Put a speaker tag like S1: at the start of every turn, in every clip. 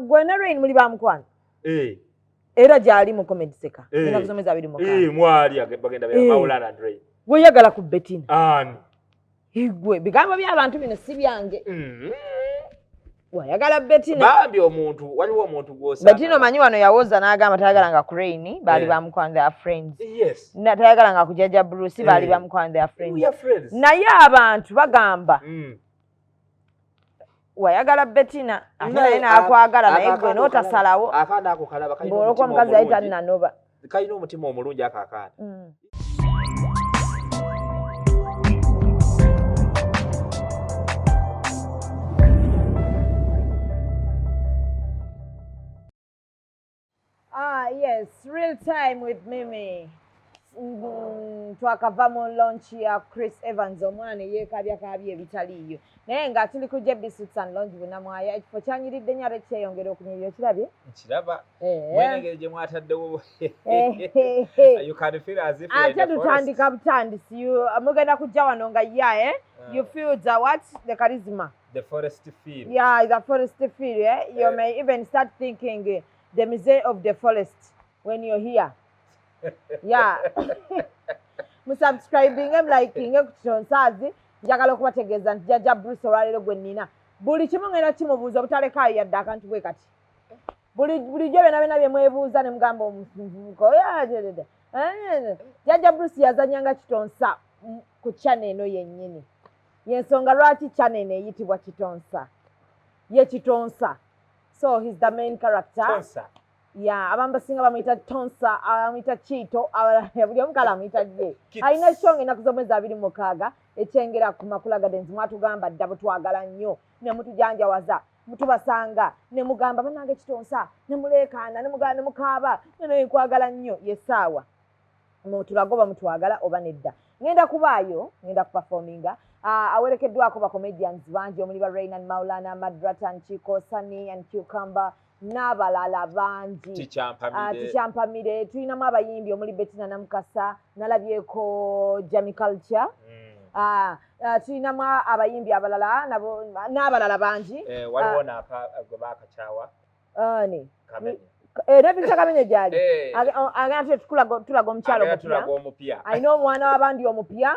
S1: Gwena Rain muli bamukwana. Era gyali mu comedy seka. Nina kusomeza abiri mu kaka.
S2: Mwali bagenda bya Maulana Andre.
S1: Weyagala ku Bettina.
S2: Ani.
S1: Igwe bigambo by'abantu bino si byange. Wayagala Bettina.
S2: Bambi omuntu waliwo omuntu gwosa.
S1: Bettina manyi wano yawoza n'agamba tayagalanga ku Rain bali bamukwana their friends.
S2: Yes.
S1: Na tayagalanga ku Jajja Bruce bali bamukwana their friends.
S2: We are friends.
S1: Naye abantu bagamba. Wayagala Bettina naye nakwagala naye gwe n'otasalawo.
S2: Akaana ako kalaba kayina
S1: omutima omulungi. Omukazi ayita nanoba.
S2: Kayina omutima omulungi akaakaana.
S1: Yes, real time with Mimi. Twakava mu launch ya Chris Evans omwana yeekabya kabye ebitaliyo. Naye nga tuli ku Jebbi Suits and Lounge bunamwaya ekifo kyanyiridde nnyo kyeyongera okunyirira kirabye?
S2: Nkiraba. Mwengeri gye mwataddewo. You can feel as if you're in the forest.
S1: Ate tutandika butandisi. Mugenda kujja wano nga you feel the charisma.
S2: The forest feel.
S1: Yeah, the forest feel. You may even start thinking the misery of the forest when you're here. Yeah. Subscribing I'm liking Kitonsaz njagala okubategeeza nti Jajja Bruce olwaleero gwe nnina buli kimu ngenda kimubuuza obutalekaayo yadde akantu bwe kati bulijjo byonna bye mwebuuza ne mugamba omuvubuka Jajja Bruce yazanyanga Kitonsa ku channel eno yennyini yensonga lwaki channel eyitibwa Kitonsa ye Kitonsa so he's the main character.
S2: Tonsa.
S1: Yeah, abamba singa bamuyita Tonsa, bamuyita Chito, buli omukala amuyita je. Alina shonge enaku z'omwezi 26 ekyengera ku Makula Gardens mwatugamba dda butwagala nnyo ne mutujanjawaza mutubasanga ne mugamba bannange Kitonsa ne muleekaana ne muganda ne mukaaba ne nkwagala nnyo yesaawa mutulagoba mutwagala oba nedda. Ngenda kubaayo ngenda kuperforminga awerekeddwako ba comedians bangi omuli ba Rain and Maulana Madratan Chiko Sunny and Cucumber n'abalala bangi Tichampamire tulinamu abayimbi omuli Bettina Namukasa nalabyeko Jami Culture tulinamu abayimbi abalala n'abalala bangi
S2: waliwo gwe baakakyawa
S1: ani Nebisa Kamenye gyali agante tulaga omukyalo
S2: omupya
S1: alina omwana w'abandi omupya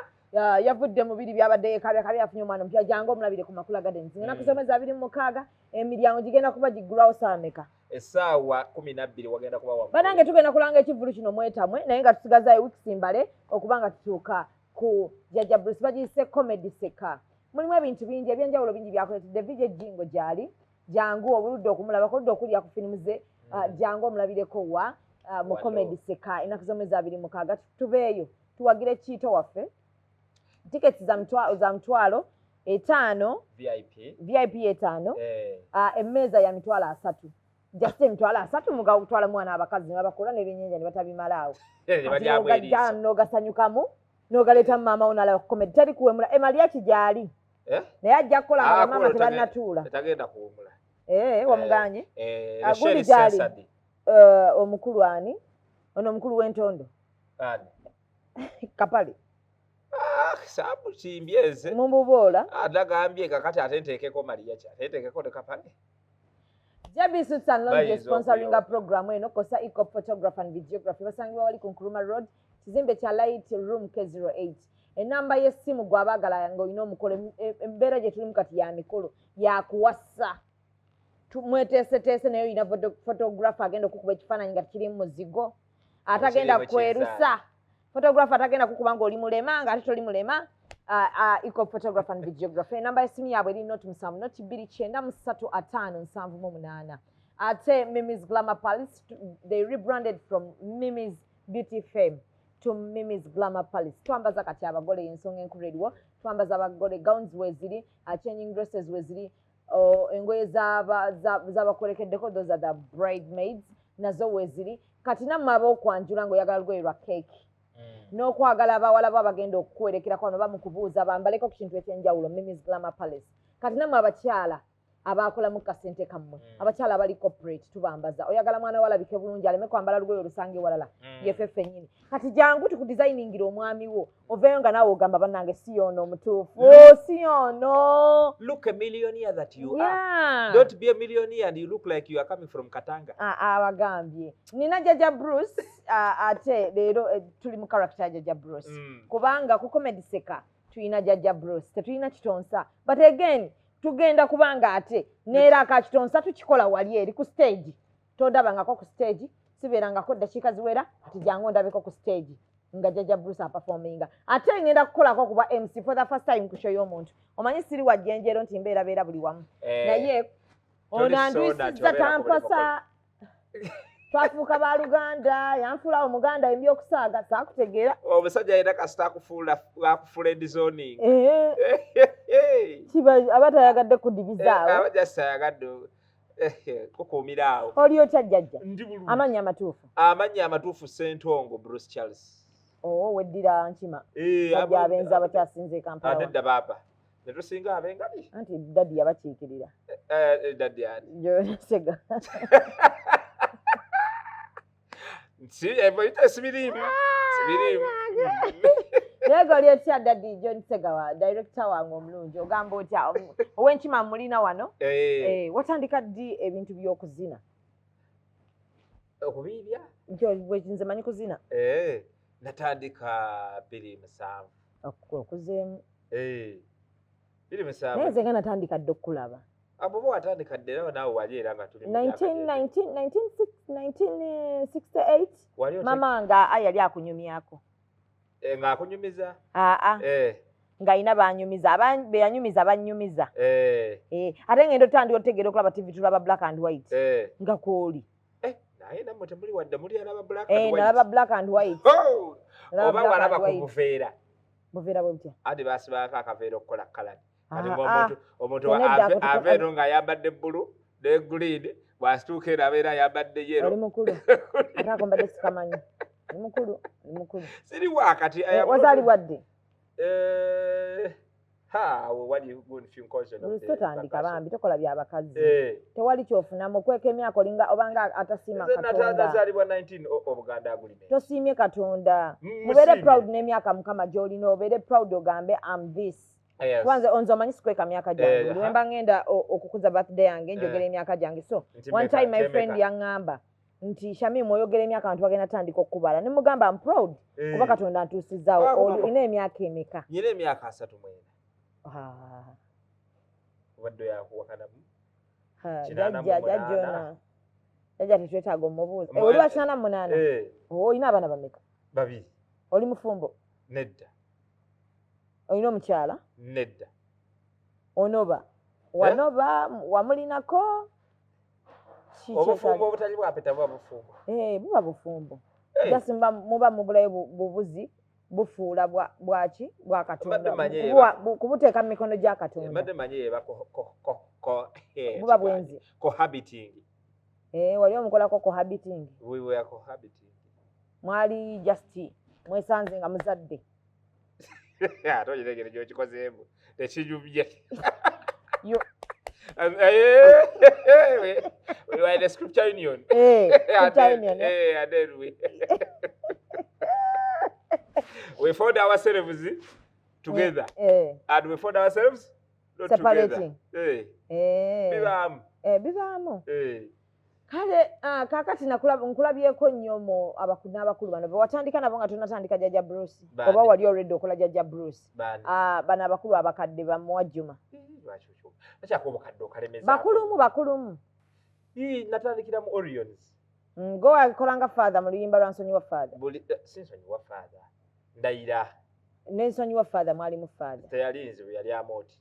S1: yavudde mu biri byabadde yeekabya afunye omwana omupya jangu omulabire ku Makula Gardens ngenda kusomeza 26 emiryango gigenda kuba giggulawo saameka
S2: essaawa 12 wagenda kuba waggulu
S1: banange tugenda kulanga ekivulu kino mwetamwe naye nga tusigazaayo wiiki mbale okuba nga tutuuka ku Jajja Bruce bagiyise comedy seka mulimu ebintu bingi ebyenjawulo bingi byakoletedde vije jingo gyali jangu obuludde okumulaba kuludde okulya ku firimu ze jangu omulabireko wa mu comedy seka enaku z'omwezi 26 tubeeyo tuwagire Kiito waffe tickets za mtwalo 5 VIP 5 emmeeza ya mitwalo 3 Justine mitwalo 3 mugawo kutwala mwana abakazi n'abakula n'ebyennyanja ne batabimalaawo n'ogasanyukamu n'ogaleeta maama onala comedy teri kuwemula Maria kijali naye ajja kukola nga maama tebannatuula
S2: tagenda kuwemula
S1: wamuganye gundi gyali omukulu ani ono omukulu w'entondo Kapale
S2: sabu chimbyeze
S1: mumbubola
S2: adagambye kakati atentekeko Maria cha atentekeko de Kapale.
S1: Jebbi Suits and Lounge sponsoring a program eno kosa eco photography and videography basangibwa wali ku Nkuruma Road kizimbe kya Light Room K08 enamba y'essimu gwabagala ngo ino mukole embeera gye tulimu kati ya mikolo ya kuwasa tumwetese nayo ina photographer agenda okukuba ekifaananyi nga kiri mu muzigo atagenda kwerusa photographer atagenda kukuba nga oli mulema nga ate toli mulema eco photography and videography enamba y'essimu yaabwe eri not 729933578 ate Mimi's Glamour Palace they rebranded from Mimi's Beauty Fame to Mimi's Glamour Palace twambaza kati abagole ensonga enkulu eriwo twambaza abagole gowns weziri changing dresses weziri engoye z'abakolekeddeko those are the bridesmaids nazo weziri kati nammwe ab'okwanjula ng'oyagala lugoye lwa cake n'okwagala abawala bo abagenda okukwerekerako wano bamukubuuza bambaleko ku kintu ekyenjawulo Mimi's Glamour Palace kati nammwe abakyala abakola mu kasente kammwe abakyala abali corporate tubambaza oyagala mwana walabike bulungi aleme kwambala lugoye olusange walala yefefe nyini kati jangu tukudesigningira omwami wo oveyo nga nawe ogamba bannange siyono omutuufu siyono.
S2: Look a millionaire that you are. Don't be a millionaire and you look like you are coming from Katanga.
S1: Abagambye nina Jajja Bruce ate leero tuli mu character ya Jajja Bruce kubanga ku comedy seka tuyina Jajja Bruce tetuyina Kitonsa but again tugenda kubanga ate neera ka Kitonsa tukikola wali eri ku stage tondabangako ku stage sibeerangako dakiika ziwera ati jangu ndabeko ku stage nga Jajja Bruce performinga ate ngenda kukolako kuba MC for the first time ku show y'omuntu omanyi siri wajjenjero nti mbeera beera buli wamu naye onandwisiza tampasa twafuuka ba Luganda yanfuula omuganda ebyokusaaga saakutegeera
S2: omusajja ayina kasita akufuula edizoning
S1: kiba abatayagadde kudibizaawo
S2: abajasa yagadde kukuumiraawo
S1: oli otya Jajja amannya
S2: amatuufu Ssentongo Bruce Charles
S1: weddira nkima bajja abenzi abakyasinze Kampala
S2: nedda baaba netusinga abengali
S1: anti daddi yabakiikirira
S2: daddi ani
S1: Sega
S2: sibirimu
S1: yego oli etya daddi John Segawa director wange omulungi ogamba otya ow'enkima mulina wano watandika ddi ebintu by'okuzina
S2: okubiibya
S1: nze manyi kuzina
S2: natandika 27
S1: okuzeemu
S2: 27
S1: naye nze nga natandika dde okulaba
S2: abo bo watandika dde naawe wali era nga tuli
S1: 1968 mama nga yali akunyumyako
S2: ng'akunyumiza
S1: nga ayina banyumiza beyanyumiza banyumiza ate ngenda otandika otegeera okulaba TV tulaba black and white nga kwoli
S2: naye nammwe temuli wadde muli alaba black
S1: nalaba black and white
S2: oba walaba ku buveera
S1: buveera bwe butya
S2: adi baasibako akaveera okukola kalani omuntu aveero ng'ayambadde bbulu ne green bw'asituuka era abeera ayambadde yero
S1: oli mukulu ate ako mbadde sikamanyi oli mukulu
S2: siri wakati
S1: wazaalibwa dde totandika bambi tokola byabakazi tewali kyofunamu okweka emyaka olinga obanga atasiima Katonda
S2: obuganda agulime
S1: tosiimye Katonda mubeere proud n'emyaka Mukama gy'olina obeere proud ogambe am this kwanza onzo omanyi sikweka myaka gyange buli wemba ngenda okukuza birthday yange njogera emyaka gyange so one time my friend yaŋŋamba nti Shamimu oyogera emyaka abantu bagenda tandika okubala ne mugamba am proud kuba Katonda antuusizaawo olina emyaka emeka
S2: nyina emyaka 34 obadde yakuwakanamu
S1: Jajja tetwetaaga omubuuzi oli wa 98 olina abaana bameka
S2: babiri
S1: oli mufumbo
S2: nedda
S1: olina omukyala
S2: nedda
S1: onoba wanoba wamulinako
S2: obufumbo obutali bwapeta buba bufumbo
S1: buba bufumbo jasi muba mugulayo bubuzi bufuula bwaki bwa Katonda kubuteeka mu mikono gya Katonda
S2: mbadde manyi eba
S1: buba bwenzi
S2: cohabiting
S1: wali omukolako cohabiting
S2: we were cohabiting
S1: mwali Justine mwesanze nga muzadde
S2: ate okitegere gyokikozeemu tekinyumye we were in the scripture union we found ourselves together and we found ourselves not
S1: separating
S2: bibaamu
S1: bibaamu kale kakati nkulabyeko nnyo mu n'abakulu bano bewatandika nabo nga tonatandika Jajja Bruce oba wali already okola Jajja Bruce bano abakulu abakadde bamuwajjuma bakulumu
S2: natandikira mu Orions
S1: go wakolanga father mu luyimba lwa nsonyiwa father
S2: sinsonyiwa father ndayira
S1: n'ensonyiwa father mwali mu father
S2: teyali nze yali amooti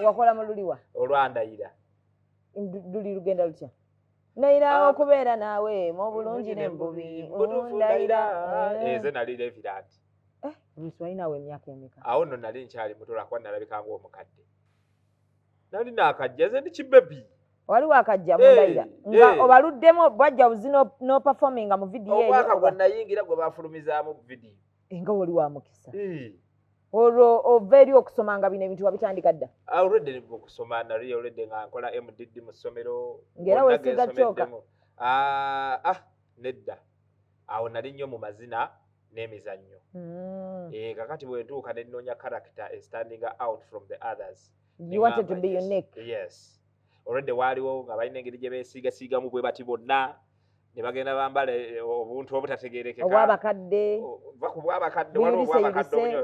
S1: wakola mu luliwa
S2: olwandayira
S1: luli lugenda lutya ndayira okubeera naawe mu bulungi n'embubi ndayira
S2: nze nali Reverend
S1: Bruce walinawe emyaka emeka
S2: awo nno nali nkyali muto lwakuba nalabika ng'omukadde nali naakajja ze ndi kibebi
S1: waliwo akajja mundayira nga obaluddemu bwajja buzi no performinga mu video eyo
S2: omwaka gwe nayingira gwe bafulumizaamu video
S1: nga wali wa mukisa olwo ova eri okusoma nga bino ebintu wabitandika dda?
S2: Already okusoma nali already nga nkola MDD mu ssomero.
S1: Ngera weesiga kyoka?
S2: Nedda. Awo nali nnyo mu mazina n'emizannyo. Kakati bwe ntuuka ne nnoonya character standing out from the others.
S1: You wanted to be unique?
S2: Yes. Already waliwo nga balina engeri gye beesiigasiigamu bwe bati bonna. Ne bagenda bambala obuntu obutategeerekeka.
S1: Obw'abakadde.
S2: Bw'abakadde waliwo obw'abakadde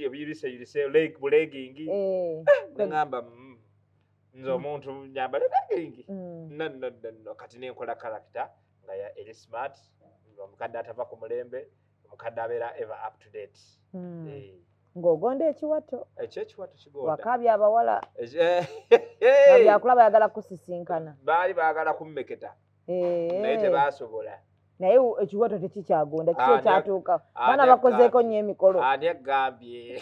S2: obuyuliseyulise bulegingi. Ne ngamba nze omuntu nyambala legingi. No kati ne nkola character nga ya eri smart, omukadde atava ku mulembe, omukadde abeera ever up to date.
S1: Ng'ogonda ekiwato.
S2: Ekiwato kigonda.
S1: Wakaabya abawala. Nga byakula bayagala kusisinkana.
S2: Baali baagala kummeketa. Naye tebasobola.
S1: Naye ekiwato tekikyagonda, kiki ekyatuuka? Baana bakozeeko nnyo emikolo.
S2: Ani agambye?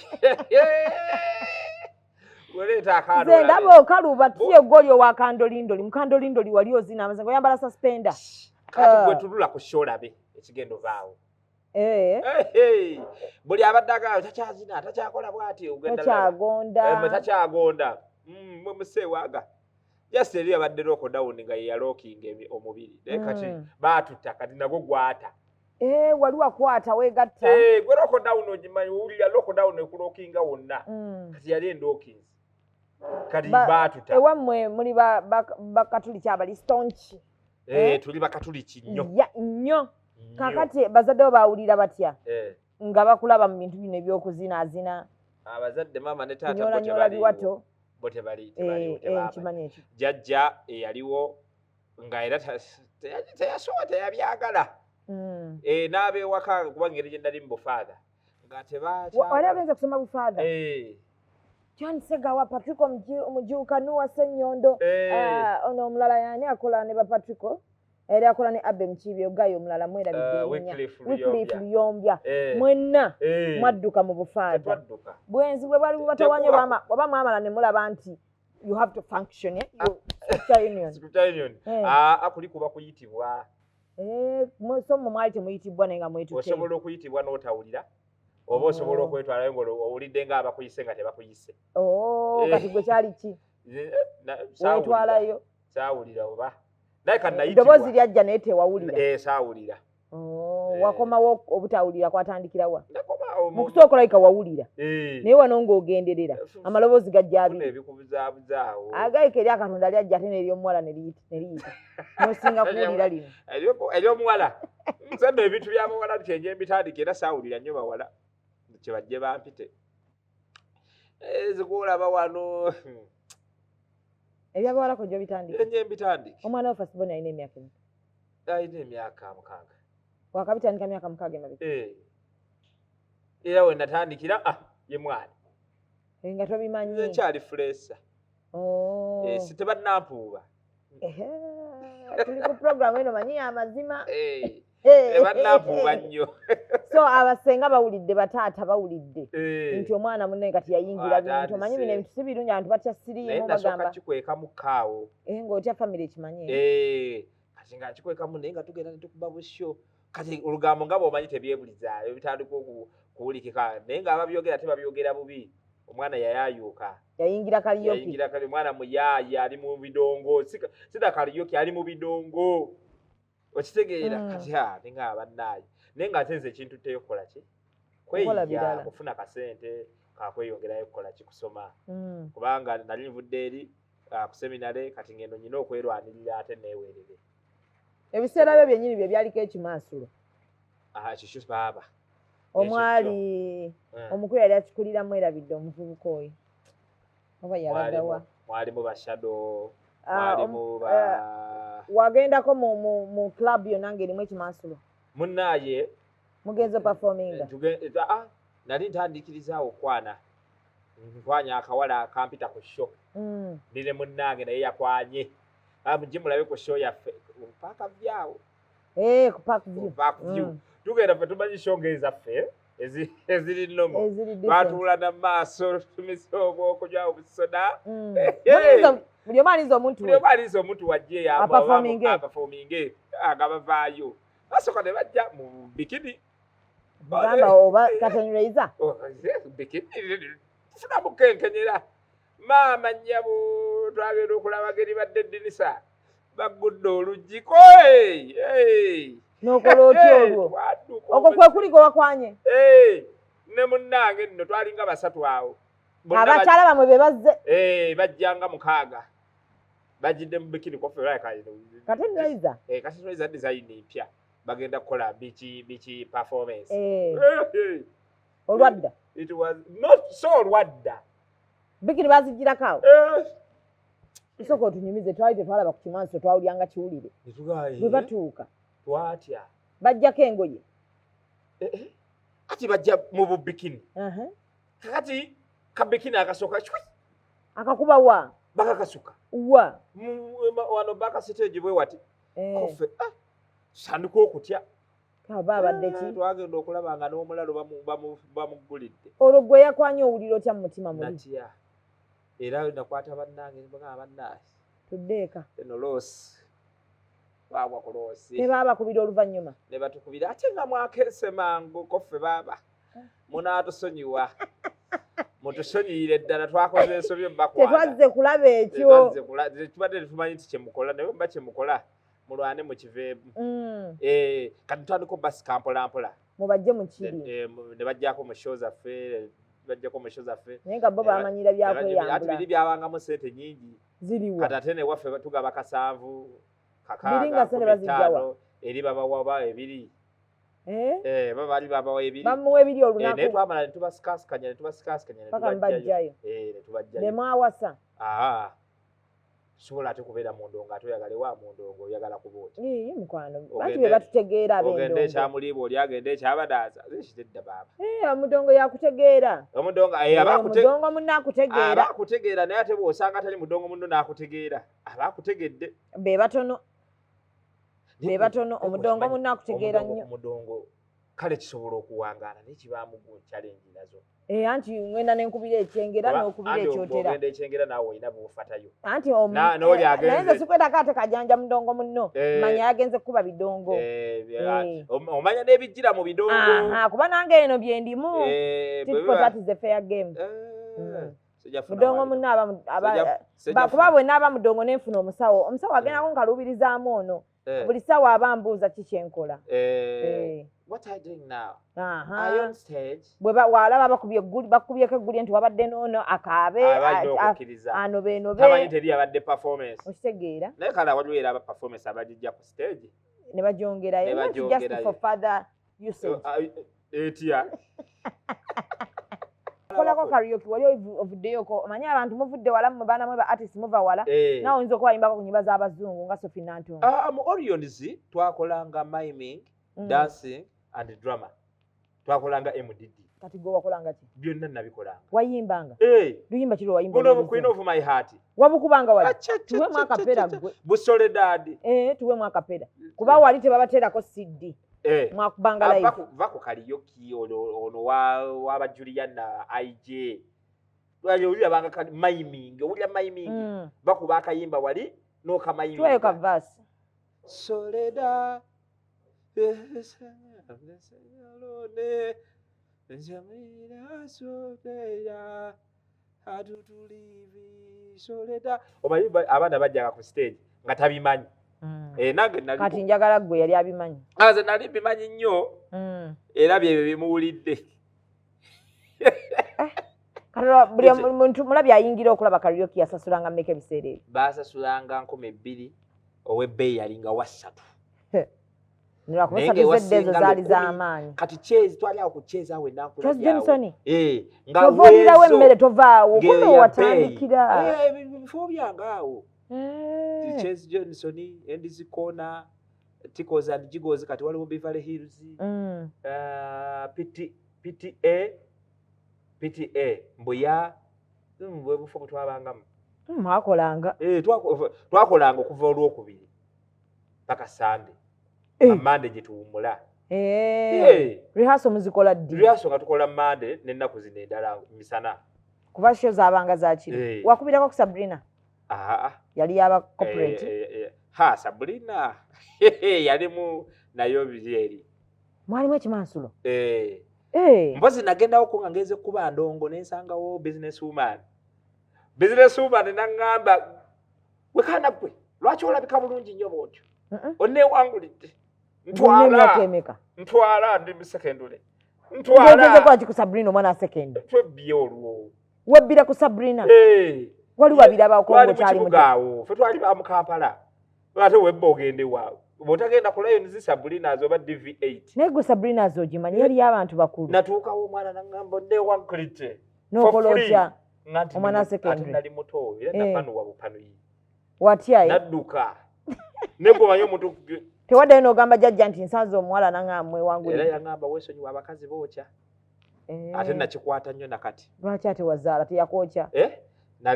S2: Wereeta akaalo.
S1: Nze ndaba okaluba tuye ggoli owakandolindoli. Mukandolindoli wali ozina amazengo oyambala suspender.
S2: Kati gwe tulula ku sholabe ekigendo vaawo. Buli abadde agamba takyazina, takyakola bw'ati ogenda
S1: takyagonda.
S2: Takyagonda. Mwe museewaaga. Just eri abadde lockdown nga ye yalookinga omubiri. Kati baatutta kati nagwo gwata.
S1: Wali wakwata weegatta.
S2: Gwe lockdown ogimanyi owulira lockdown ekulookinga wonna. Kati yali endookinzi. Kati baatutta.
S1: Ewammwe muli bakatuliki abali staunch.
S2: Tuli bakatuliki nnyo.
S1: Nnyo. Kakati bazadde bo baawulira batya? Nga bakulaba mu bintu bino eby'okuzinaazina.
S2: Abazadde mama ne taata
S1: kunyolanyola biwato.
S2: Bo tebali.
S1: Nkimanyi ekyo.
S2: Jajja eyaliwo nga era teyasoba teyabyagala. N'abeewaka kuba ngeri gye nali mu bufaada. Nga tebakya.
S1: Wali agenze kusoma bufaada? John Segawa, Patrico Mujukanua Senyondo. Ono omulala yani akola ne ba Patrico. Era akola ne Abbe Mchibyo gayo omulala mwera bidinya. Wycliffe Luyombya. Mwenna mwadduka mu bufaada. Bwenzi bwe bali batawanye baba mwamala ne mulaba nti you have to function. Secretary Union.
S2: Akuli kuba kuyitibwa.
S1: Somo mwali temuyitibwa nenga mwetuke.
S2: Osobola okuyitibwa n'otawulira. Oba osobola okwetwala ngo owulidde nga abakuyise nga tebakuyise.
S1: Kati gwe kyali ki? Wetwalayo.
S2: Saawulira oba. Naye kan nayitibwa.
S1: Eddoboozi lyajja naye tewawulira.
S2: Saawulira.
S1: Wakomawo obutawulira kwatandikirawa.
S2: Mu
S1: kusooka olayika wawulira. Naye wano ng'ogenderera. Amaloboozi gajja abiri.
S2: Ebikubuzaabuzawo.
S1: Agayika eri akatonda lyajja ate n'ery'omuwala ne liyita. N'osinga kuwulira lino.
S2: Ery'omuwala. Nsanno ebintu by'abawala kyenje mbitandika era saawulira nnyo bawala. Kye bajje bampite. Zikuolaba wano.
S1: Ebyabawala ko gyo bitandika.
S2: Nje mbitandika.
S1: Omwana wa Fasibona alina emyaka emeka?
S2: Alina emyaka 6.
S1: Wakabitandika myaka 6 emabega.
S2: Era we natandikira ye mwana.
S1: Nga tobimanyi.
S2: Nze nkyali fulesa. Sitebannampuuba.
S1: Tuli ku program eno manyi amazima.
S2: Bannampuuba nnyo.
S1: So abasenga bawulidde bataata bawulidde nti omwana munne kati yayingira bintu omanyi bino ebintu si birungi abantu batya siriimu bagamba.
S2: Nasooka kikweka mu kkaawo.
S1: Ng'otya famire ekimanyi.
S2: Kati nga kikwekamu naye nga tugenda ne tukuba busyo. Kati olugambo nga bw'omanyi tebyebulizaayo bitandika okuwulikika naye nga ababyogera tebabyogera bubi. Omwana yayayuuka.
S1: Yayingira kaliyoki.
S2: Yayingira kali mwana muyaayi ali mu bidongo. Sida kaliyoki ali mu bidongo. Okitegeera kati ninga abannaye. Naye nga ate nze ekintu teyokola ki? Kweyiya kufuna kasente kakweyongerayo kukola ki kusoma. Kubanga nali nvudde eri ku seminare kati ngendo nyina okwerwanirira ate neewerere.
S1: Ebiseera byo byennyini bye byaliko ekimaasulo.
S2: Kikyo baaba.
S1: Omwali omukulu yali akikulira mwerabidde omuvubuka oyo. Oba yalagawa.
S2: Mwalimu ba shadow. Mwalimu ba.
S1: Wagendako mu club yonna ng'erimu ekimaasulo.
S2: Munnaaye.
S1: Mugenzo performinga.
S2: Nali ntandikiriza okwana. Nkwanya akawala akampita ku show. Ndine munnange naye yakwanye. Mujje mulabe ku show yaffe. Mpaka vyawo. Ku Park View. Tugenda fe tumanyi show ngezaffe eziri nnomo. Batula na maaso tumisogo okujja obusoda.
S1: Buli omaliza omuntu
S2: wajje ya performing agabavaayo. Basooka ne bajja mu bikini.
S1: Gamba oba katenyireiza.
S2: Bikini funa bukenkenyera. Mama nyabu twagenda okulaba geri badde ddinisa. Bagudde oluggi
S1: N'okola otya olwo? Okwo kwe kuli gwe wakwanye?
S2: Ne munnange nno twalinga basatu awo.
S1: Abakyala bamwe be bazze?
S2: Bajjanga mukaaga. Bajjidde mu bikini kofe like
S1: katenyireiza.
S2: Katenyireiza design empya. Bagenda kukola bichi performance.
S1: Olwadda?
S2: It was not so olwadda.
S1: Bikini bazigirako awo? Isoko otunyumize twali tetwalaba ku kimanso twawulyanga kiwulire. Bwe batuuka.
S2: Twatya.
S1: Bajjako engoye.
S2: Kati bajja mu bubikini. Kati kabikini akasooka chwi.
S1: Akakuba wa?
S2: Bakakasuka.
S1: Wa?
S2: Wano bakasiteegi bwe wati. Kofe. Sanduku okutya.
S1: Abadde ki?
S2: Twagenda okulaba nga n'omulalo bamugulidde.
S1: Olwo gwe yakwanya owulira otya mu mutima muli?
S2: Natya. Era nakwata bannange mbagamba bannange.
S1: Tuddeeka.
S2: Eno loosi. Baabwa ku loosi.
S1: Ne baabakubira oluvannyuma?
S2: Ne batukubira ate nga mwakeese mangu koffe baaba. Munaatusonyiwa. Mutusonyiire ddala twakoze ensobi mbakwata.
S1: Tetwazze kulaba ekyo.
S2: Tubadde tetumanyi nti kyemukola naye mba kyemukola mulwane mu kiveebu. Kati tutandika obasika mpolampola.
S1: Mubajje mu kiri.
S2: Ne bajjako mu show zaffe. Bajjako mu show zaffe.
S1: Naye nga bo bamanyira byakweyambula.
S2: Ati biri byabangamu ssente nnyingi.
S1: Ziriwa.
S2: Kati ate ne waffe tugaba kasanvu.
S1: Biri nga ssente bazijjawa.
S2: Eri babawa ebiri. Bali babawa ebiri.
S1: Bamuwa ebiri olunaku.
S2: Naye twamala ne tubasikasikanya ne tubajjayo. Ne tubajjayo.
S1: Ne mwawasa.
S2: Sobola ate kubeera mu ndongo ate oyagale wa mu ndongo oyagala kubooti.
S1: Mukwano. Bantu be batutegeera ab'endongo.
S2: Ogenda ekyamuliiba oli agenda ekyabadaaza. Zikitedda baaba.
S1: Omudongo yakutegeera.
S2: Omudongo
S1: omudongo munno akutegeera.
S2: Abakutegeera naye ate bw'osanga atali mudongo munno n'akutegeera. Abakutegedde.
S1: Be batono. Omudongo munno akutegeera nnyo.
S2: Omudongo kale kisobola okuwangaala naye kibaamu challenge nazo.
S1: Anti ngenda nenkubira ekyengera n'okubira ekyotera.
S2: Ogenda ekyengera naawe olina bw'ofatayo.
S1: Anti naye sikwetako ate kajanja mudongo munno. Manya yagenze kuba bidongo.
S2: Omanya n'ebijjira mu bidongo.
S1: Kuba nange eno bye ndimu. Tit for tat is a fair game. Mudongo munno kuba bwe naaba mudongo nenfuna omusawo. Omusawo agendako nkaluubirizaamu ono. Buli ssaawa aba mbuuza ki kye nkola.
S2: What are you doing now? Are you on stage?
S1: Bw'alaba bakubyeko egguli nti wabadde n'ono akaabe anobe.
S2: Tamanyi teri abadde performance.
S1: Okitegeera.
S2: Naye kale waliwo era aba performance abagijja ku stage.
S1: Ne bagyongerayo. Just for further usage.
S2: Etya.
S1: Kolako karaoke wali ovuddeyoko omanyi abantu muvudde wala mu baana mwe ba artist muva wala nawe oyinza okuba yimbako ku nyimba z'abazungu nga Sophie Nantume.
S2: Mu Orions twakolanga miming, dancing and drama. Twakolanga MDD.
S1: Kati gwe wakolanga ki?
S2: Byonna nabikolanga.
S1: Wayimbanga? Luyimba kiro wayimba.
S2: Guno Queen of my heart.
S1: Wabukubanga wali? Tuwemu akapera gwe.
S2: Busoledad.
S1: Tuwemu akapera. Kuba wali tebabateerako CD. Mwakubanga live.
S2: Vako karaoke ono waba Juliana IJ. Owulira banga miming, owulira miming. Bakuba akayimba wali n'okamayimba.
S1: Tuweyo ka verse.
S2: Soledad. Omanyi abaana bajjaga ku stage nga tabimanyi. Nange nali
S1: kati njagala gwe yali abimanyi.
S2: Nze nali bimanyi nnyo. Era bye bimuwulidde.
S1: Buli muntu mulabi ayingira okulaba karaoke yasasulanga mmeka ebiseera ebyo?
S2: Baasasulanga 2,000 ow'ebbeeyi yalinga wa 3.
S1: Ezo zaali z'amaanyi.
S2: Kati chezi twali awo ku chezi awe nakula
S1: Johnson.
S2: Nga
S1: tovulirawo emmere tovaawo kumbe watandikira.
S2: Bifo byange awo. Chezi Johnson, Endizi Corner, Tickles and Jiggles kati waliwo Beverly Hills. PTA Mbuya. Bwe bufo twabangamu.
S1: Mwakolanga.
S2: Twakolanga okuva olwokubiri paka Sunday. Amande gituwumula.
S1: Rehearsal muzikola ddi?
S2: Rehearsal nga tukola Monday n'ennaku zino endala misana.
S1: Kuba show zaabanga za kiro. Wakubirako ku Sabrina? Yali yaba corporate.
S2: Sabrina. Yali mu nayo biri eri.
S1: mwalimu ekimansulo
S2: mpozi nagendawo ko nga ngeze kuba ndongo nensangawo business woman nangamba wekana gwe lwaki olabika bulungi nnyo bwotyo onneewangulidde ntwala ndi mu secondary
S1: ntwala kwaki ku Sabrina omwana secondary
S2: twebbye olwo
S1: webbira ku Sabrina wali wabiraba ko ngo kyali
S2: mugawo fe twali ba mu Kampala ate webba ogende waawe bw'otagenda ku Lions Sabrina azoba DV8
S1: naye gwe Sabrina azogimanyi yali y'abantu bakulu
S2: natuukawo omwana nangamba nneewangulidde
S1: n'okolotya
S2: omwana secondary nali muto era napanuwa bupanuyi
S1: watya
S2: nadduka negomanyi omuntu
S1: tewaddayo n'ogamba jjajja nti nsanze omuwala nangamba mwewangulidde
S2: era yangamba weesonyiwa abakazi bookya ate nakikwata nnyo nakati
S1: lwaki ate wazaala teyakwokya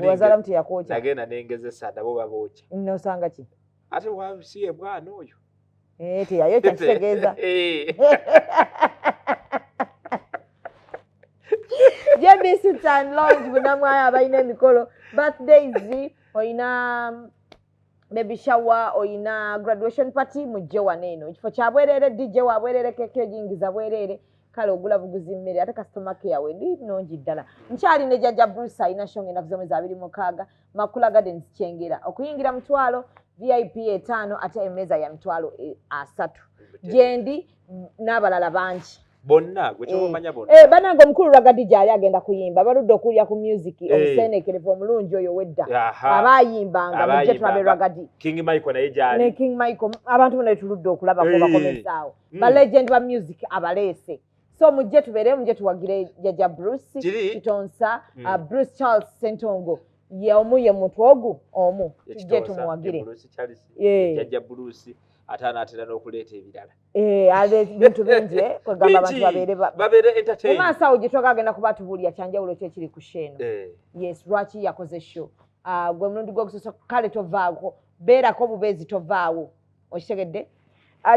S2: wazaalamu
S1: teyakwokya
S2: nagenda nengezesa nabo babookya
S1: nosanga ki
S2: ate wasiye bwana oyo
S1: teyayo kyakitegeeza JBC and launch bunamwaya abalina emikolo birthdays oyina baby shower oyina graduation party mujje waneeno ekifo kya bwerere DJ wa bwerere keke jingiza bwerere kale ogula buguzi mmere ate customer care we ndi nonji ddala nkyali ne Jajja Bruce ayina shonge nakuzomo za 26 Makula Gardens Kyengera okuyingira mutwalo VIP 5 ate emeza ya mutwalo 3 jendi n'abalala bangi
S2: bonna gwe tomanya bonna
S1: banango mukulu Ragadi jali agenda kuyimba barudde okulya ku music omusenekere omulungi oyo wedda abayimbanga mujje twabe Ragadi
S2: King Michael naye jali
S1: ne King Michael abantu bonna tuludde okulaba ko bakomesaawo ba legend ba music abalese so mujje tubere mujje tuwagire Jajja Bruce Kitonsaz Bruce Charles Sentongo ye omuye mutwogu omu tujje tumuwagire
S2: Jajja Bruce atanaatera n'okuleeta ebirala
S1: ale bintu bingi kwegamba abantu
S2: babere entertain
S1: omaasawo gye twagagenda kuba tubulya kyanjawulo kyekiri ku sheeno yes lwaki yakoze show gwe mulundi gw'okusosa kale tovaako beerako bubeezi tovaawo okitegedde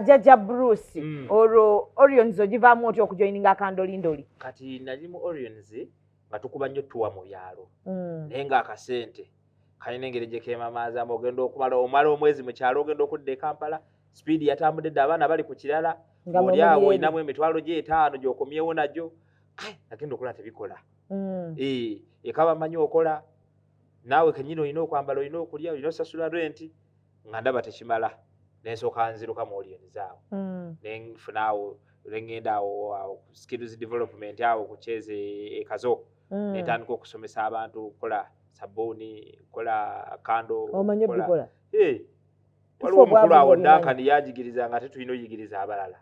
S1: Jajja Bruce olwo Orions ogivaamu otya okujoyininga akandolindoli
S2: kati nali mu Orions nga tukuba nnyo tuwa mu byalo naye ng'akasente kalina engeri gye keemamaazamu ogenda omala omwezi mu kyalo ogenda okudda e Kampala speed yatambudde dda abaana bali ku kirala oli awo olinamu emitwalo gye 5 gy'okomyewo nagyo nagenda okola tebikola ekaba manyi okola naawe kenyini olina okwambala olina okulya olina osasula renti nga ndaba tekimala nensooka nziruka mu Orions awo nenfuna awo olengenda awo skills development awo kukyeza ekazo netandika okusomesa abantu kola sabuni kola kando
S1: omanye bikola
S2: waliwo omukulu awo Duncan yajigiriza nga tetulina oyigiriza abalala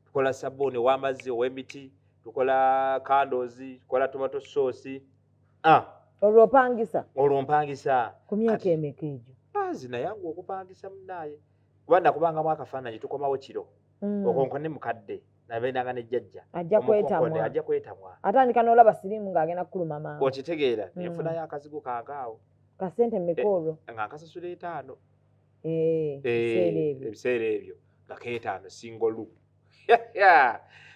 S2: tukola sabuni ow'amazzi ow'emiti tukola candles tukola tomato sauce olwo mpangisa
S1: ku myaka emeka egyo
S2: zina yangu okupangisa munaaye kuba nakubangamu akafaananyi tukomawo kiro okonkone mukadde nabendanga ne Jajja
S1: ajja kwetamwa atandika n'olaba sirimu ng'agenda kukuluma mangu
S2: okitegeera nenfunayo akazigo kankaawo
S1: kasente mmekolo
S2: nga nkasasula 5
S1: ebiseera
S2: ebyo nga k5 singolu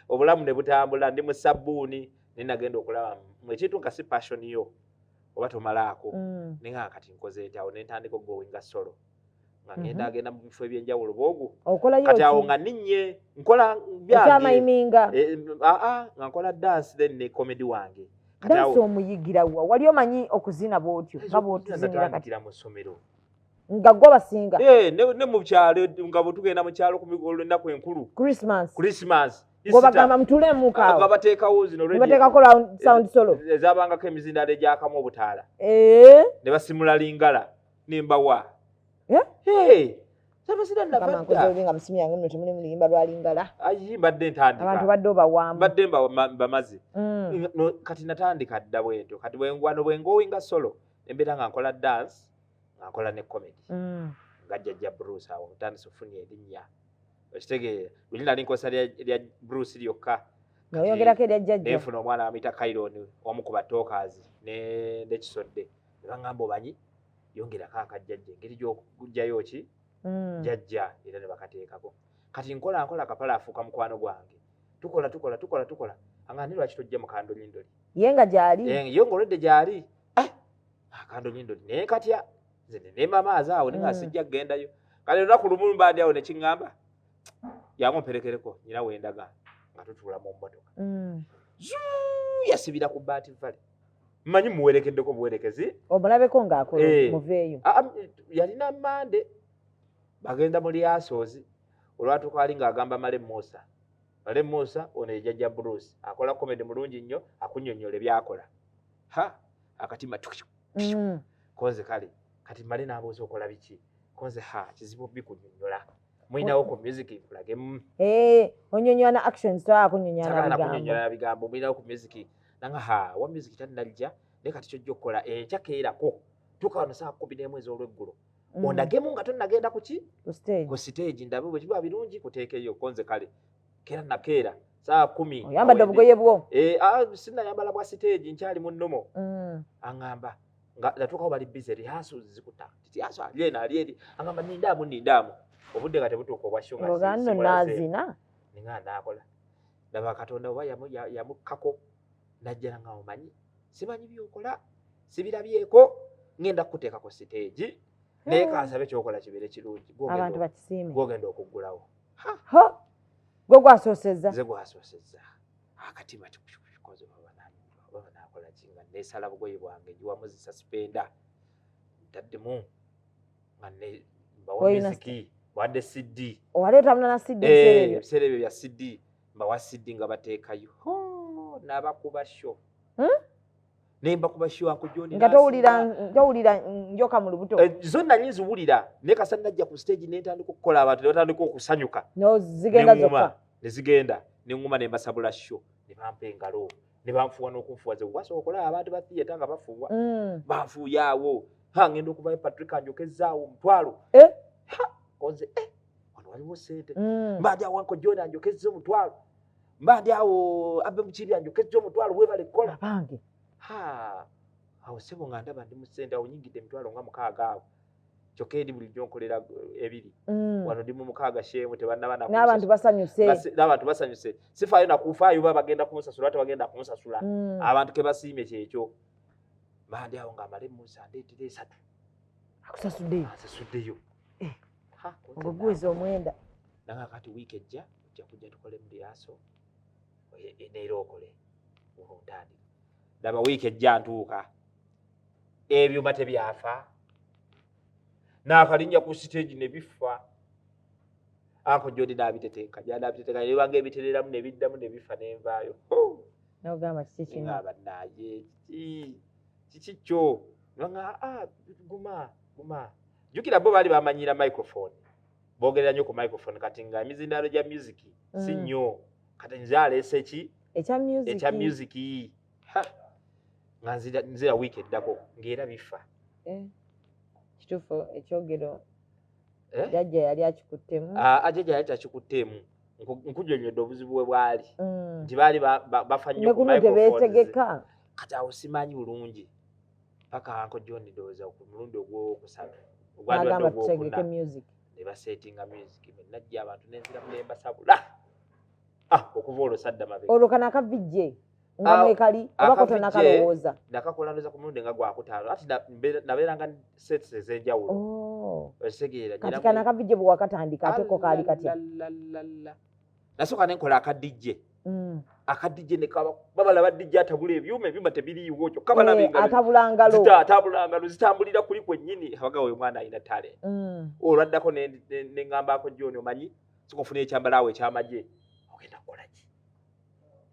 S2: obulamu ne butambula ndi mu sabbuuni nenagenda okulaba ekintu nga si passion yo oba tomalaako nenga kati nkoze etyawo nentandika ogowinga solo nga ngenda mu bifo ebyenjawulo bwogu kati awo nga ninnye nkola
S1: byamayiminga
S2: nga nkola dance then ne comedy wange
S1: dance omuyigira wa wali omanyi okuzina bwotyo nga bwotuzinira kati
S2: mu ssomero
S1: nga gwe basinga
S2: ne mu kyalo nga bwetugenda mu kyalo ku mikolo ennaku enkulu Christmas
S1: bagamba mutulemu
S2: nga bateekawo zino
S1: bateekako sound solo
S2: ezabangako emizindalo egyakamu obutaala ne basimula lingala nimbawa
S1: nga musimu yange muno temuli muliyimba lwalingala
S2: mbadde ntandika
S1: abantu badde obawambu
S2: mbadde mbamazi kati natandika dda bwentyo kati bwengwano bwengowinga solo embeera nga nkola dance nga nkola ne comedy nga Jajja Bruce awo ntandise ofunye erinnya okitegeera luli nali nkosa lya Bruce lyokka
S1: noyogerako erya Jajja
S2: nefuna omwana amuyita Kairon omu ku batookazi nekisodde nebagamba obanyi yongerako akajjajja engeri gy'okugjayo ki Jajja era ne bakateekako kati nkola akapala afuuka mukwano gwange tukola anga nilwaki tojja mu kandolindoli
S1: ye nga gyali
S2: ye ng'olwedde gyali akandolindoli naye katya nze nemamaazi awo nenga sijja kugendayo kale olunaku lumu mbandi awo nekiŋŋamba yamumperekereko nyina wendaga nga tutuula mu mmotoka yasibira ku baati vale mmanyi muwerekeddeko buwerekezi
S1: omulabeko ng'akola muveeyo
S2: yalina mande bagenda mu RealTime olwatuuka ali ng'agamba Male Musa ono ye Jajja Bruce akola komedi mulungi nnyo akunnyonnyola byakola akatima konze kale kati Male n'abuuza okola biki konze kizibu bikunnyonnyola mulinawo ku music nkulagemu
S1: onnyonnyola na actions
S2: takunnyonnyola bigambo mulinawo ku music nanga wa music tannajja naye kati kyojja okukola enkya keerako tuuka wano saa 11 ez'olweggulo ondagemu nga tonnagenda ku stage ndabe bwe kiba birungi kuteekeyo konze kale keera nakeera saa 10
S1: oyambadde obugoye bwo
S2: sinnayambala bwa stage nkyali mu nnomo aŋŋamba nga natuukawo bali busy rehearsals zikuta rehearsal ali eri aŋŋamba nindaamu obudde nga tebutuuka obwashyonga
S1: naazina
S2: ninga naakola laba Katonda oba yamukkako najja nga omanyi simanyi byokola sibirabyeko ngenda kukuteeka ku stage naye kansabe kyokola kibeere kirungi
S1: abantu bakisiime
S2: gwogenda okuggulawo
S1: gwe gwasoosezza
S2: ze gwasoosezza akatima kikoze baba naakola kinga neesala bugoye bwange njiwamu zisuspenda ntaddemu nga mbawa miziki wadde CD
S1: owaleeta muna na CD
S2: ebiseera ebyo bya CD mbawa CD nga bateekayo n'abakuba show nemba kuba show Uncle John
S1: nga towulira njoka mu lubuto
S2: zonna nziwulira naye kasa najja ku stage nentandika okukola abantu ne batandika okusanyuka
S1: zigenda zokka
S2: nezigenda neŋŋuma ne mbasabula show ne bampa engalo ne banfuuwa n'okunfuuwa ze wasooka okulaba abantu ba theatre nga bafuuwa banfuuye awo ngenda okuvayo Patrick anjokezzaawo omutwalo konze wano waliwo ssente mbandi awo Uncle John anjokezza omutwalo mbandi awo Abbe Mukiri anjokezza omutwalo webale kukola
S1: bange
S2: awo sebo nga ndaba ndi mu ssente awo nyingidde emitwalo nga 6 awo kyokka eri bulijjo nkolera 2 wano ndi mu 6 sheemu tebannaba
S1: n'abantu
S2: basanyuse sifaayo nakuufaayo ba bagenda kumusasula tebagenda kumusasula abantu ke basiime kyekyo mbandi awo nga Male Musa ndeetera 3 akusasuddeyo
S1: ogugwiza omwenda
S2: nanga kati wiiki ejja kujja tukole mu rehearsal neera okole olutandika laba wiiki ejja ntuuka ebyuma tebyafa n'akalinnya ku stage ne bifa Uncle John n'abiteteeka nebanga ebitereramu ne biddamu ne bifa n'envaayo
S1: n'ogamba kiki kino
S2: bannaye kiki kyo nga guma jjukira bo baali bamanyira microphone boogerera nnyo ku microphone kati nga emizindaalo gya music si nnyo kati nze aleese ki ekya music nga nzira wiiki eddako ng'era bifa
S1: kituufu ekyogero Jajja yali akikuttemu
S2: Jajja yali takikuttemu nkujjonyodde obuzibu bwe bwali nti baali bafa nnyo ku
S1: microphone
S2: kati awo simanyi bulungi paka Uncle John ndowooza ku mulundi ogwokusatu
S1: agamba tutegeke music
S2: ne basetinga music najja abantu nenziramu ne mbasabula okuva olwo sadda mabega
S1: olwo kana akavijje nga mwekali oba Katonda kalowooza
S2: nakakola ndoza ku mulundi nga gwakutaano ati nabeeranga sets ez'enjawulo otegeera
S1: kati kana akavijje bwe wakatandika ate ko kaali katya
S2: nasooka ne nkola akadijje akadijje ne kaba balaba dijje atabula ebyuma tebiriiwo kyokka balaba atabula ngalo zitambulira kuli kwennyini abaga we mwana alina talent olwaddako ne ŋŋambako John omanyi sikufuna ekyambalo awo ekyamagye ogenda kukola ki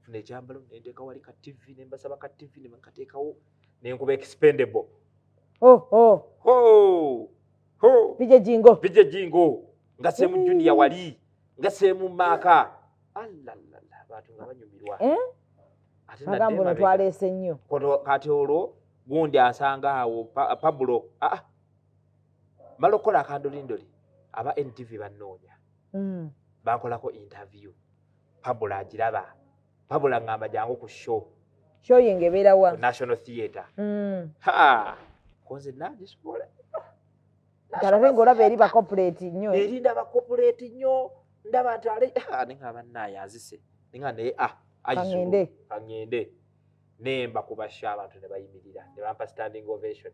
S2: funa ekyambalo nenteeka wali ka TV ne mbasaba ka TV ne bakateekawo ne nkuba expendable
S1: pije
S2: jingo nga seemu junior wali nga seemu maaka abantu nga banyumirwa
S1: agamba ono twaleese nnyo
S2: kati olwo gundi asanga awo Pablo mala okukola akandolindoli aba NTV bannoonya bankolako interview Pablo agiraba Pablo aŋŋamba jangu ku show
S1: yenge ebeera wa
S2: National Theatre konze nagisobola
S1: talave ng'olaba eri bacorporate nnyo
S2: erinda bacorporate nnyo ndaba nti ninga bannaye azise ninga naye kaŋŋende nemba kubasha abantu ne bayimirira ne bampa standing ovation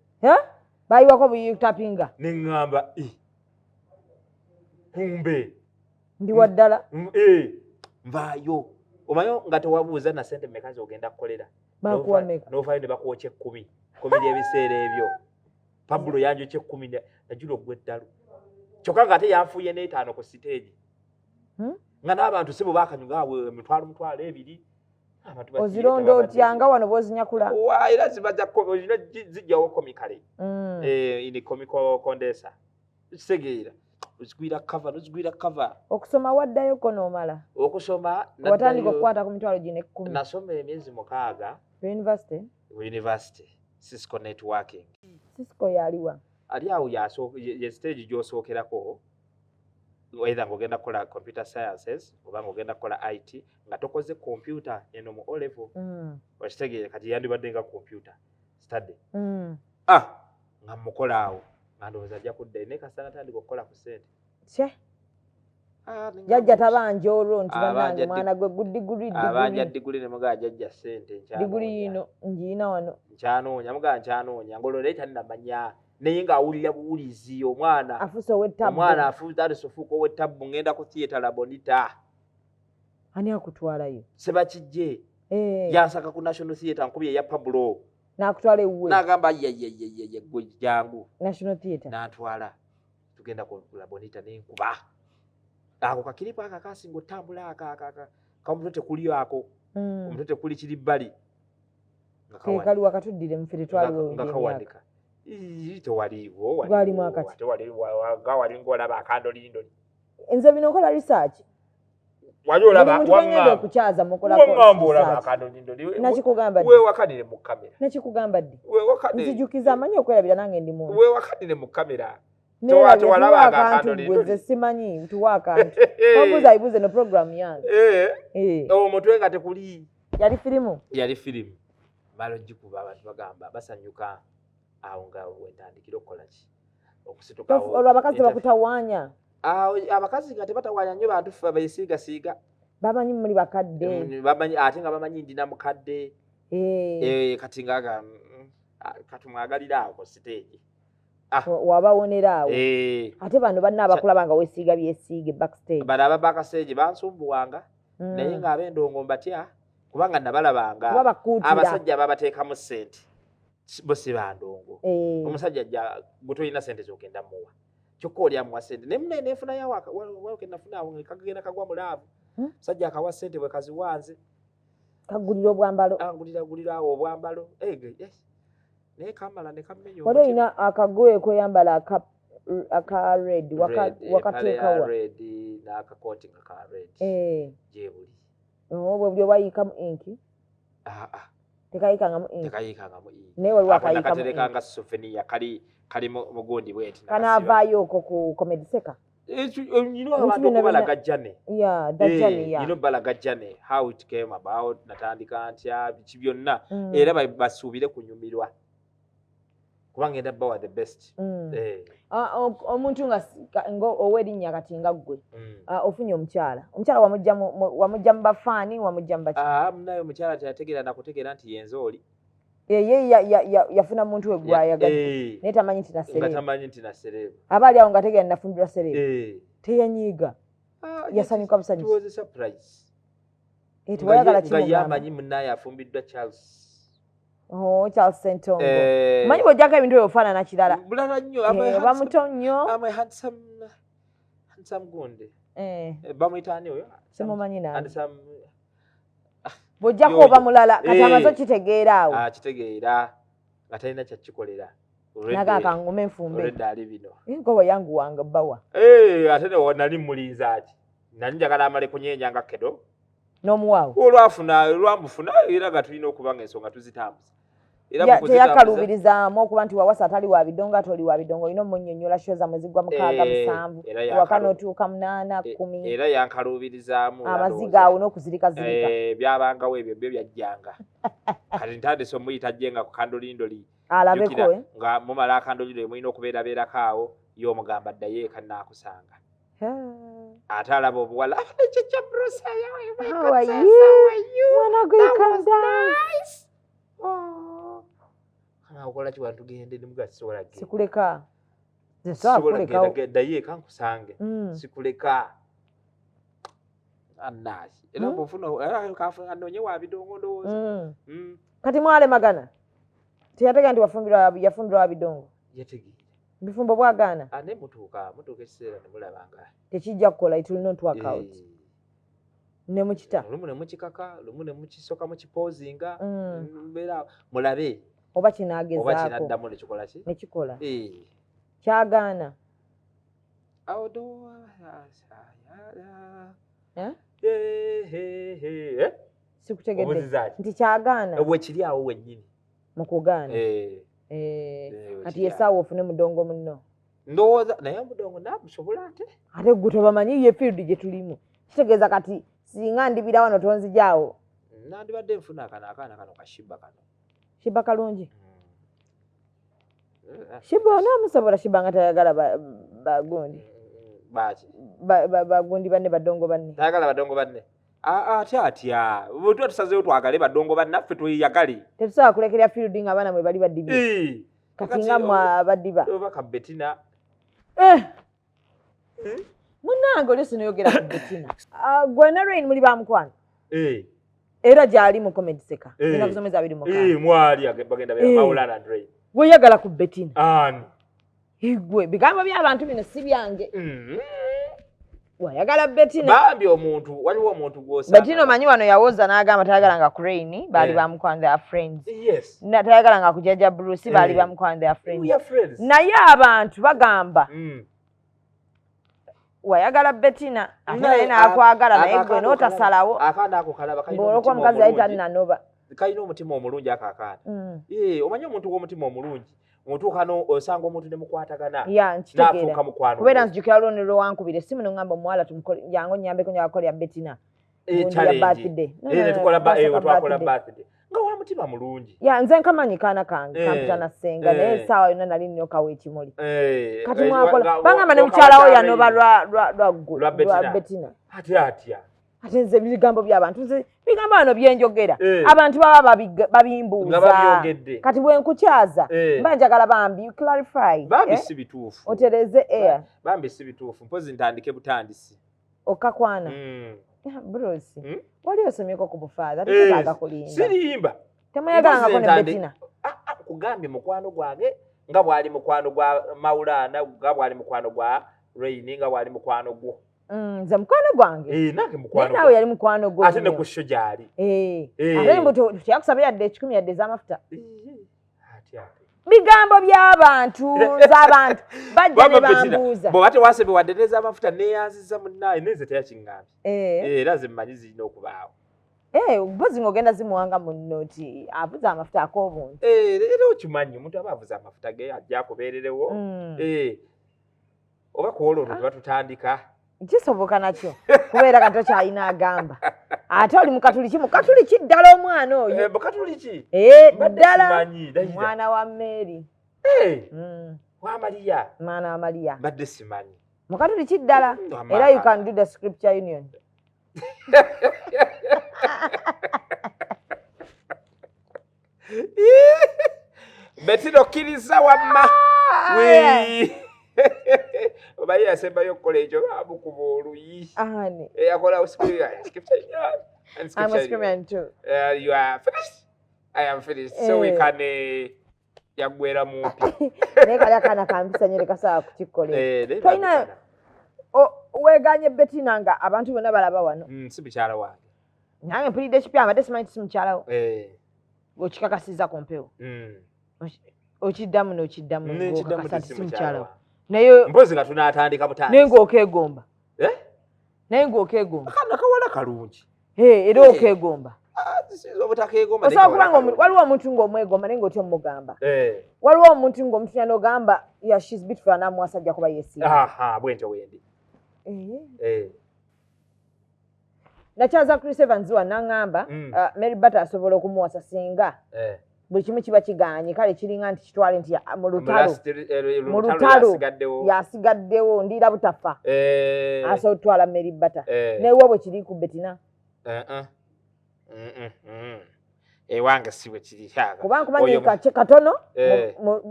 S1: bayiwako buyitapinga
S2: neŋŋamba kumbe
S1: ndi waddala
S2: nvaayo omanyo nga tewabuuza na ssente mmeka z'ogenda kukolera
S1: bakuwa mmeka
S2: n'ovaayo ne bakuwokya 10 ly'ebiseera ebyo Pablo yanjokya 10 najula ogw'eddalu kyokka nga ate yanfuuye n'etaano ku siteegi nga n'abantu si bo baakanyuga awe emitwalo 2
S1: ozironda otya nga wano bw'ozinyakula
S2: era zibazina zijjawo komikale ini comical condenser kitegeera nozigwira cover
S1: okusoma waddayo ko n'omala
S2: okusoma
S1: watandika okukwata ku mitwalo gino 10
S2: nasoma emyezi 6 university Cisco networking
S1: Cisco yaliwa
S2: ali awo ye stage gy'osookerako either ng'ogenda kukola computer sciences oba ng'ogenda kukola IT nga tokoze computer eno mu O level okitegeere kati yandibadde nga computer study nga mukola awo nga ndowooza ajja kudda naye kasita natandika okukola ku ssente
S1: Jajja tabanja olwo nti bannange mwana gwe guddiguli
S2: abanja diguli ne mugaa Jajja ssente
S1: diguli yino ngiina wano
S2: nkyanoonya mugaa nkyanoonya ng'olwo naye tanamanya naye ng'awulira buwulizi omwana
S1: afuuse ow'ettabbu
S2: omwana afuuze alisofuuka ow'ettabbu ngenda ku theatre labonita
S1: ani akutwalayo
S2: sebakijje yansaka ku National Theatre nkubye eya Pablo
S1: n'akutwala ewuwe
S2: n'agamba ye gwe jangu
S1: National Theatre
S2: n'atwala tugenda ku labonita n'enkuba ako kakiripo akakasinga otambula kamutwe tekuli ako omutwe tekuli kiri bbali
S1: kali wakatuddire mufere twaliwo
S2: nga kawandika tewaliwo
S1: gwalimu akati
S2: wali ng'olaba akandolindoli
S1: nze bino nkola research
S2: wali olaba
S1: wangamba okukyaza mukolako
S2: akandolindoli
S1: nakikugamba
S2: weewakanire mu kamera
S1: nakikugamba ddi nzijukiza amanyi okwerabira nange ndi muntu
S2: weewakanire mu kamera tewalabanga akandolindoli
S1: nze simanyi ntuwa akantu obuuza ayibuuze ne program yange
S2: omutwe nga tekuli
S1: yali firimu
S2: mala ogikuba abantu bagamba basanyuka awo nga wentandikira okukola ki okusitukawo
S1: olwo abakazi bakutawaanya
S2: abakazi nga tebatawanya nnyo bantu ffe beesiigasiiga
S1: bamanyi muli bakadde
S2: ate nga bamanyi ndina mukadde kati ngaga katumwagalira awo ku siteegi
S1: wabawonera awo ate bano banna abakulaba nga weesiiga byesiige backstage
S2: bano aba backstage bansumbuwanga naye ng'ab'endongo mbatya kubanga nabalabanga abasajja babateekamu ssente bo si bandongo omusajja ajja bwetolina ssente z'ogenda muwa kyokka oli amuwa ssente naye munaye neefunayo wakennafuna awo kagenda kagwa mulaavu musajja akawa ssente bwe kaziwanze
S1: kagulira obwambalo
S2: gulira awo obwambalo naye kamala ne kammenya
S1: wali olina akagoye kweyambala aka red wakateekawa
S2: n'akakooti nga ka red gye buli
S1: obwo buli obayiikamu inki tekayikangamu inki naye waliwo
S2: akatereka souvenir kali mugundi bweti
S1: kanaavaayo okwo ku comedy seka
S2: abantu balaga jane
S1: balaga
S2: jane how it came about natandika ntya biki byonna era basuubire kunyumirwa kubanga enda bawa the best
S1: omuntu nga ow'erinnya kati nga ggwe ofunye omukyala wamujja mu bafaani wamujja mu baki
S2: munaye omukyala teyategeera nakutegeera nti yenze oli
S1: ye yafuna muntu we gwayagadde naye tamanyi nti nasereebu aba ali awo nga tegeera nafumbirwa sereebu teyanyiiga yasanyuka busanyusi tewayagala
S2: nga yamanyi munaye afumbiddwa Charles
S1: Charles Sentongo manyi bw'ojjako ebintu ebyo ofaanana kirala
S2: bulala nnyo
S1: bamuto nnyo
S2: handsome gundi bamuyitaani oyo
S1: simumanyi nange bw'ojjako oba mulala kati amaze okitegeera awo
S2: kitegeera nga talina kyakikolera
S1: nagakanguma enfumbe
S2: ali bino
S1: enkoba yanguwanga bbawa
S2: ate nali mulinza ati nali njagala amale kunyeenya nga kedo
S1: n'omuwaawo
S2: olwamufuna era nga tulina okuba nga ensonga tuzitambuza
S1: teyakaluubirizaamu okuba nti wawasa atali wa bidongo ate oli wa bidongo olina omunnyonnyola sho zammwe zigwa 6 7 waka n'otuuka 8 10
S2: era yankaluubirizaamu
S1: amaziga awo n'okuzirikazirika
S2: byabangawo ebyo byo byajjanga kati ntandise omuyita jje nga ku kandolindoli
S1: alabeko
S2: nga mumala akandolindoli mulina okubeerabeerako awo y'omugamba ddayo eka naakusanga ate alaba obuwala okola kiwa tugende nimugasobola
S1: sikuleka
S2: ddayo eka nkusange sikuleka Annashi. Era bofuna kafa anonye wa bidongo ndowooza.
S1: Kati mwale magana. Tiyatega ndi yafumbirwa bidongo.
S2: Yategi.
S1: Bifumbo bwagana.
S2: Ane mutuuka essera ne mulabanga.
S1: Tekijja kukola, it will not work out. Ne mukita.
S2: Lumu ne mukikaka, lumu ne mukisoka mukipozinga. Mbeera mulabe.
S1: Oba kinagezaako.
S2: Oba kinaddamu ne kikola ki?
S1: Ne kikola. Kyagaana.
S2: Awodo
S1: Sikutegedde. Nti kyagaana.
S2: Bwe kiri awo wennyini.
S1: Mu kugaana. Kati yesaawa ofune mudongo muno.
S2: Ndowooza naye mudongo namusobola ate.
S1: Ate gwe tobamanyi ye field gye tulimu. Kitegeeza kati singa ndibira wano tonzijaawo.
S2: Nandibadde nfuna akaana kano kashiba kano.
S1: Shiba kalungi. Shiba onoomusobola shiba nga tayagala bagundi.
S2: Baki?
S1: Bagundi banne badongo banne.
S2: Tayagala badongo banne. Atya. Bwe tusazeewo twagale badongo bannaffe tweyagale.
S1: Tetusobola kulekerera field ng'abaana mwe bali baddibi. Kati nga mwa baddiba.
S2: Oba ka Bettina.
S1: Munnange oli sinoyogera ku Bettina. Gwe ne Rain muli bamukwano. Era gyali mu comedy seka. Nina kusomeza 26.
S2: Mwali bagenda Maulana and Rain.
S1: Weyagala ku Bettina.
S2: Ani.
S1: Igwe bigambo by'abantu bino si byange. Wayagala Bettina.
S2: Bambi omuntu waliwo omuntu gw'osanga.
S1: Bettina omanyi wano yawoza n'agamba tayagalanga ku Rain, baali bamukwano their friends.
S2: Yes.
S1: Tayagalanga ku Jajja Bruce, baali bamukwano their friends. Naye abantu bagamba. Wayagala Bettina. Ate naye n'akwagala naye gwe n'otasalawo.
S2: Akaana ako kalaba kayina
S1: omutima omulungi. Omukazi ayita nanoba.
S2: Kayina omutima omulungi akaakaana. Omanyi omuntu w'omutima omulungi. Omuntu kano osanga omuntu ne mukwatagana. N'afuuka mukwano.
S1: Kubeera nzijukira luno lwankubira essimu n'ongamba omuwala jangu nnyambeko nyakolya Bettina.
S2: Challenge. Tukola birthday. Nga wa mutima mulungi.
S1: Nze nkamanyi kaana kange kampita na ssenga naye essaawa yonna nali nnyo kawa ekimuli. Kati mwakola bangamba ne mukyalawo yanoba lwa Bettina.
S2: Atya.
S1: Ate nze ebigambo by'abantu nze bigambo bano byenjogera abantu baba babimbuuza kati bwe nkukyaza mba njagala bambi clarify
S2: bambi si bituufu
S1: otereze air
S2: bambi si bituufu mpozi ntandike butandisi
S1: okakwana Bruce wali osomyeko ku bufaza tekutaaga kulimba
S2: sirimba
S1: temuyagalangako ne Bettina
S2: kugambye mukwano gwange nga bwali mukwano gwa Maulana nga bwali mukwano gwa Rain nga bwali mukwano gwo nze mukwano gwange
S1: nange mukwano nawe yali mukwano gwo
S2: ate ne ku show gyali
S1: ate mbuto tuyakusaba yadde 10 yadde z'amafuta bigambo by'abantu z'abantu bajja ne bambuuza
S2: bwe bate wasebe wadde n'ez'amafuta neeyanziza munnaye neze teyakingambye era ze mmanyi zirina okubaawo
S1: mpozi ng'ogenda zimuwanga munno ti avuze amafuta ak'obuntu
S2: era okimanyi omuntu aba avuze amafuta ge ajja akubeererewo oba kuwola olwo tuba tutandika
S1: kisoboka nakyo kubeera kati tokyalina agamba ate oli mukatuliki mukatuliki ddala omwana oyo
S2: mukatuliki
S1: ddala mwana wa Mary
S2: wa Maria
S1: mwana wa Maria
S2: badde simanyi
S1: mukatuliki ddala era you can do the scripture union
S2: Bettina okkiriza wamma obaye yasembayo okukola ekyo bamukuba oluyi eyakola
S1: I'm a screaming too.
S2: You are finished. I am finished. So we can yagwera mumpi.
S1: Naye kali akaana kampisa nyere kasaa kukikola. Toyina weeganye Bettina nga abantu bonna balaba wano.
S2: Si mukyala wange.
S1: Nange mpulidde kipya abadde simanyi si mukyalawo. Okikakasiza ku mpewo. Okiddamu n'okiddamu ng'okakasa si mukyalawo. Naye
S2: mpozi nga tunaatandika butandisi.
S1: Naye ng'okeegomba. Naye ng'okeegomba.
S2: Akaana kawala kalungi.
S1: Era okeegomba.
S2: Obutakeegomba.
S1: Osobola kubanga waliwo omuntu ng'omwegomba naye ng'otyo mugamba. Waliwo omuntu ng'omutunya n'ogamba she's beautiful n'amuwasajja kuba yeesiima.
S2: Bwentyo wendi.
S1: Nakyaza Chris Evans wa n'angamba Mary Butter asobola okumuwasa singa buli kimu kiba kigaanye kale kiringa nti kitwale nti mu lutalo yasigaddewo ndiira butafa asobola otwala Mary Butter neewe bwe kiri ku Bettina
S2: ewange si bwe kiri
S1: kubanga kumanyi katono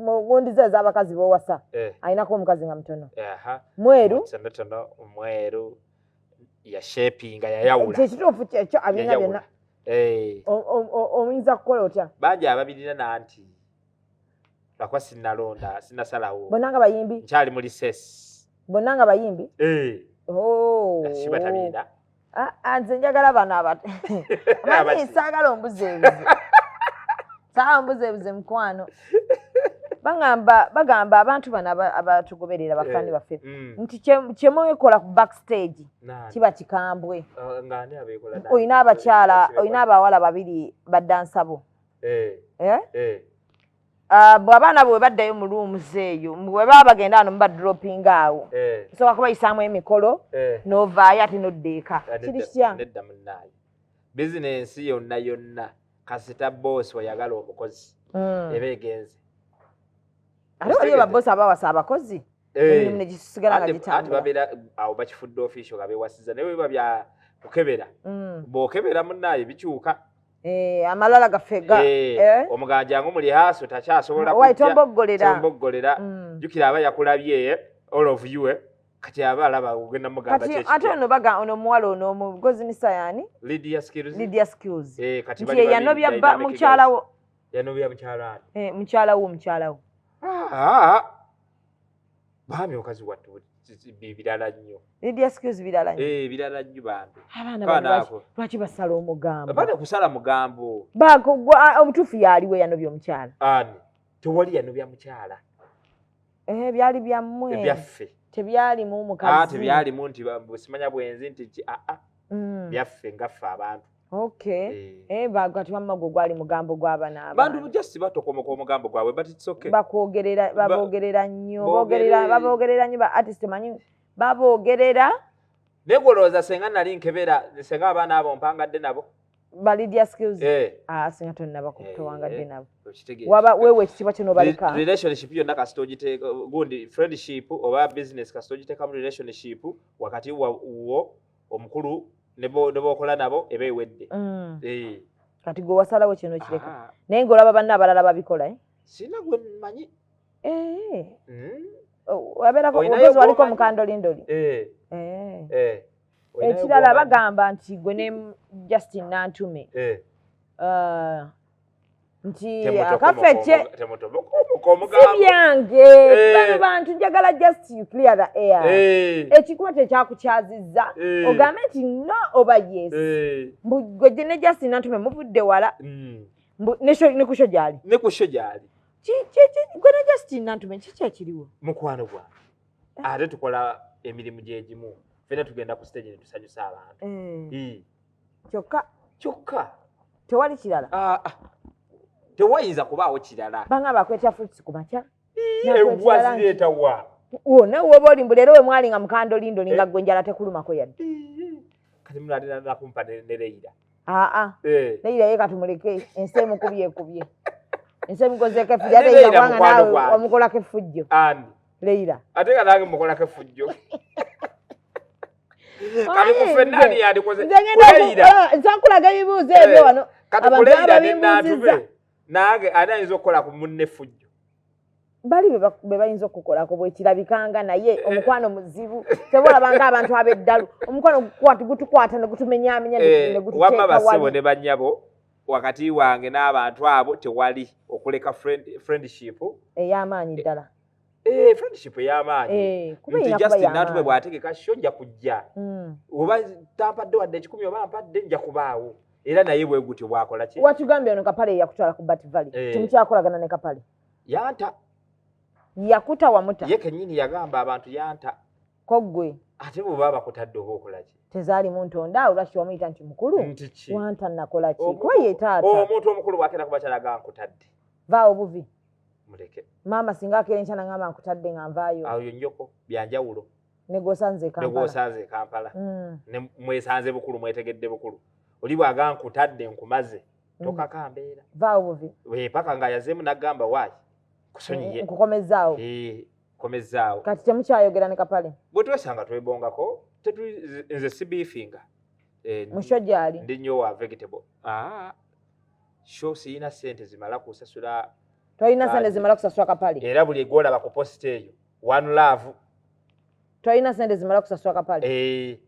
S1: mu ngundi ze ez'abakazi b'owasa ayinako omukazi nga mutono mweru
S2: mweru ya shaping ya yawula
S1: kyekituufu kyekyo abirina byonna oyinza kukola otya
S2: bangi ababirina nanti lwakwa sinnalonda sinnasalawo
S1: bonna nga bayimbi
S2: nkyali muri ses
S1: bonna nga bayimbi
S2: kiba tabirina
S1: nze njagala bano amanyi saagala ombuzeebuze mukwano bagamba abantu bano abatugoberera bafani baffe nti kyemwekola ku backstage kiba kikambwe olina abakyala olina abawala babiri baddansabo bw'abaana bwe baddayo mu rooms eyo bwe baba bagenda wano mubadroping awo osobola kubayisaamu emikolo novaayo ate noddeeka kiri kitya
S2: nedda munnaye bizinensi yonna yonna kasita boosi wayagala omukozi eba egenze
S1: ate waliyo baboosi abawasa abakozi emirimu negisigala nga gitambula
S2: babeera awo bakifudde official nga bewasiza naye biba bya kukebera bw'okebera munnaye bikyuka
S1: amalala gafega
S2: omuganja ngo muli haso takyasobola
S1: tomboggolera
S2: jukira aba yakulabye all of you kati aba alaba ogenda mugamba
S1: kati ate ono ono omuwala ono omugozi ni sayani
S2: Lydia Skills
S1: kati nti yanobya mukyalawo
S2: yanobya
S1: mukyalawo
S2: bambi okazi wattu birala nnyo
S1: Lydia Skills birala nnyo
S2: birala nnyo bambi
S1: abaana lwaki basala omugambo
S2: bana kusala mugambo
S1: omutuufu yaliwe yanobya omukyala
S2: ani tewali yanobya mukyala
S1: byali byammwe
S2: byaffe
S1: tebyalimu mukazi
S2: tebyalimu nti simanya bwenzi nti byaffe ngaffe abantu
S1: kati wamma gwe gwali mugambo gw'abaana
S2: bantu just batokomoka omugambo gwabwe but it's okay
S1: baboogerera nnyo ba artist manyi baboogerera
S2: negolooza senga nali nkebera senga abaana abo mpangadde nabo
S1: ba Lydia Skills singa towangadde nabo waba wewe ekitiibwa kino balika
S2: relationship yonna kasita ogiteeka gundi friendship oba business kasita ogiteekamu relationship wakati wo omukulu nebokola nabo eba ewedde
S1: kati gwe wasalawo kino kireka naye ng'olaba banna abalala babikola
S2: sina gwe mmanyi
S1: wabeerako omukozi waliko mukandolindoli ekirala bagamba nti gwe ne Justine Nantume nti akaffe si byange bano bantu njagala just you clear the air ekikuba tekyakukyazizza ogambe nti no oba yes gwe ne Justine Nantume muvudde wala ne kusho gyali gwe ne Justine Nantume kiki ekiriwo
S2: mukwano gwange ate tukola emirimu gyegimu fena tugenda ku stage netusanyusa abantu kyokka
S1: tewali kirala
S2: tewayinza kubaawo kirala
S1: banga bakwetya fruits ku makya
S2: ewazireeta wa
S1: wona woba oli mbu leero we mwali nga mukandolindoli nga gwe njala tekulumako yadde
S2: kati munaatera nakumpa ne Leira
S1: Leira ye katumuleke ensi emukubye ensi emukozeeko effujjo ate Leira kubanga naawe wamukolako effujjo Leira
S2: ate nga nange mukolako effujjo kati kufenani yandikoze Leira
S1: nsankulaga ebibuuzo ebyo wano
S2: abantu ababibuuzizza nange ani ayinza okukola ku munne effujjo
S1: bali be bayinza okukolako bwekirabikanga naye omukwano muzibu tebolabanga abantu ab'eddalu omukwano gutukwata ne gutumenyaamenya ne gututeeka
S2: wamma bassebo ne bannyabo wakati wange n'abantu abo tewali okuleka friendship
S1: ey'amaanyi ddala
S2: friendship ey'amaanyi nti Justine Nantume bw'ategeka sho nja kujja oba tampadde wadde 10 oba mpadde nja kubaawo era naye bwe gutyo bwakola ki
S1: watugambye ono Kapale yakutwala ku Bat Valley timukyakolagana ne Kapale
S2: yanta
S1: yakuta wamuta
S2: ye kennyini yagamba abantu yanta
S1: koggwe
S2: ate bwe baba bakutadde oba okola ki
S1: tezaalimu ntonda olwaki wamuyita nti mukulu wanta nakola ki kuba ye taata
S2: omuntu omukulu bw'akeera ku bakyala ga nkutadde
S1: vaawo buvi
S2: muleke
S1: maama singa akeera enkya nangamba nkutadde nga nvaayo
S2: awo yonnyoko byanjawulo
S1: negwosanze
S2: e Kampala ne mwesanze bukulu mwetegedde bukulu oli bwaga nkutadde nkumaze tokakambeera
S1: vaawo buvi
S2: paka nga yazeemu n'agamba waayi kusonyiye
S1: nkukomezaawo
S2: komezaawo
S1: kati temukyayogera ne Kapale
S2: bwe twesanga twebongako nze sibiifinga
S1: musho gyali
S2: ndi nnyo wa vegetable sho siyina ssente zimala kusasula
S1: tolina sente zimala kusasula Kapale
S2: era buli egwolaba ku post eyo one love
S1: tolina sente zimala kusasula Kapale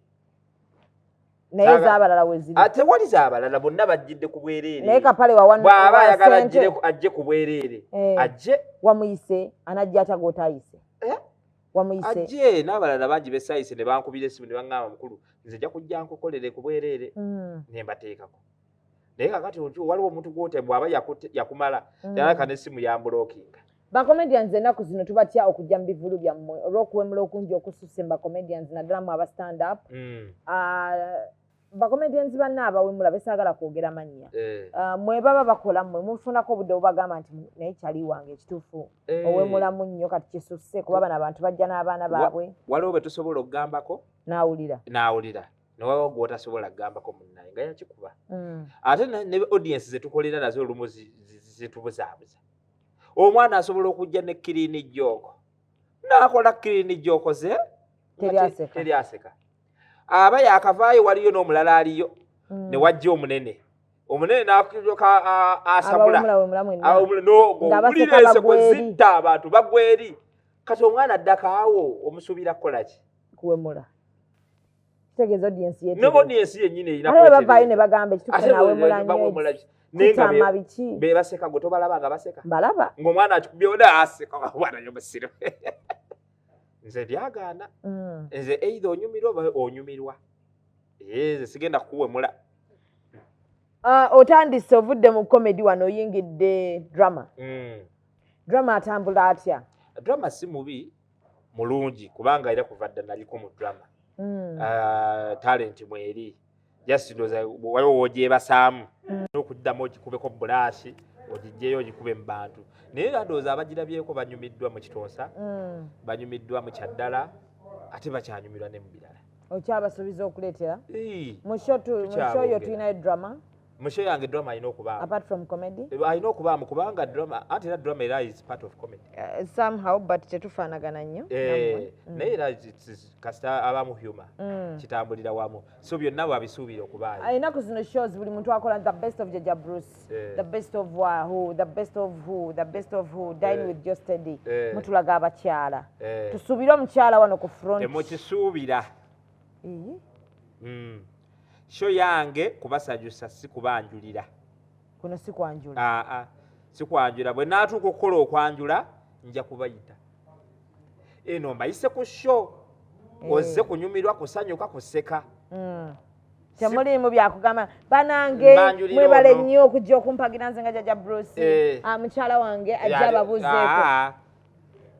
S1: naye z'abalala we ziri
S2: ate wali z'abalala bonna bajjidde ku bwereere
S1: naye kapale wa one
S2: bw'aba ayagala ajje ku bwereere ajje
S1: wamuyise anajja atya gw'otayise wamuyise
S2: ajje n'abalala bangi besaayise ne bankubira essimu ne baŋŋamba mukulu nze nja kujja nkukolere ku bwereere ne mbateekako naye kakati waliwo omuntu gwote bw'aba yakumala yalaka n'essimu yambulookinga
S1: bacomedians ennaku zino tubatya okujja mu bivulu byammwe olw'okuwemula okungi okususse mu bacomedians naddala mu aba stand up bacomedians banna abawemula besaagala kwogera mannya mwe baba bakola mmwe mufunako obudde bubagamba nti naye kyali wange ekituufu owemulamu nnyo kati kisusse kuba bano abantu bajja n'abaana baabwe
S2: waliwo bwe tusobola okugambako
S1: n'awulira
S2: newawo gw'otasobola kugambako munnaye nga yakikuba ate ne audience zetukolera nazo olumu zitubuzaabuza omwana asobola okujja ne kirini jjooko n'akola kirini jjooko ze teryaseka aba yakavaayo waliyo n'omulala aliyo ne wajja omunene n'akujoka asabula owulira enseko zitta abantu bagwa eri kati omwana addakaawo omusuubira kukolaki
S1: kuwemula kitegeeza audience yetu
S2: n'audience yennyini erina
S1: bavaayo ne bagamba ekituufu nawemula nnyo kutama biki
S2: be baseka gwe tobalaba nga baseka
S1: mbalaba
S2: ng'omwana akikubyewo aseka omwana y'omusiro nze lyagaana nze eitha onyumirwa oba onyumirwa nze sigenda kukuwemula
S1: otandise ovudde mu comedy wano oyingidde drama drama atambula atya
S2: drama si mubi mulungi kubanga era kuva dda naliko mu drama talent mweri just ndoza waliwo wogyebasaamu n'okuddamu ogikubeko bulaashi ogijjeyo ogikube mu bantu naye era ndowooza abagirabyeko banyumiddwa mu kitonsa banyumiddwa mu kyaddala ate bakyanyumirwa ne mu birala
S1: okyabasuubiza okuleetera mu show yo tulinayo drama
S2: mu show yange drama alina okubaamu
S1: apart from comedy
S2: alina okubaamu kubanga drama ate era drama era is part of comedy
S1: somehow but tetufaanagana nnyo
S2: naye era kasita abamu humor kitambulira wamu so byonna bwabisuubira okubaayo
S1: ennaku zino shows buli muntu akola the best of Jajja Bruce the best of who the best of who the best of who dine with Justine mutulaga abakyala tusuubire omukyala wano ku front
S2: temukisuubira show yange kubasajjusa si kubanjulira
S1: kuno si kwanjula
S2: si kwanjula bwe naatuuka okukola okwanjula nja kubayita eno mbayise ku show ozze kunyumirwa kusanyuka kuseka
S1: temulimu byakugamba banange mwebale nnyo okujja okumpagira nze nga Jajja Bruce mukyala wange ajja ababuuzeeko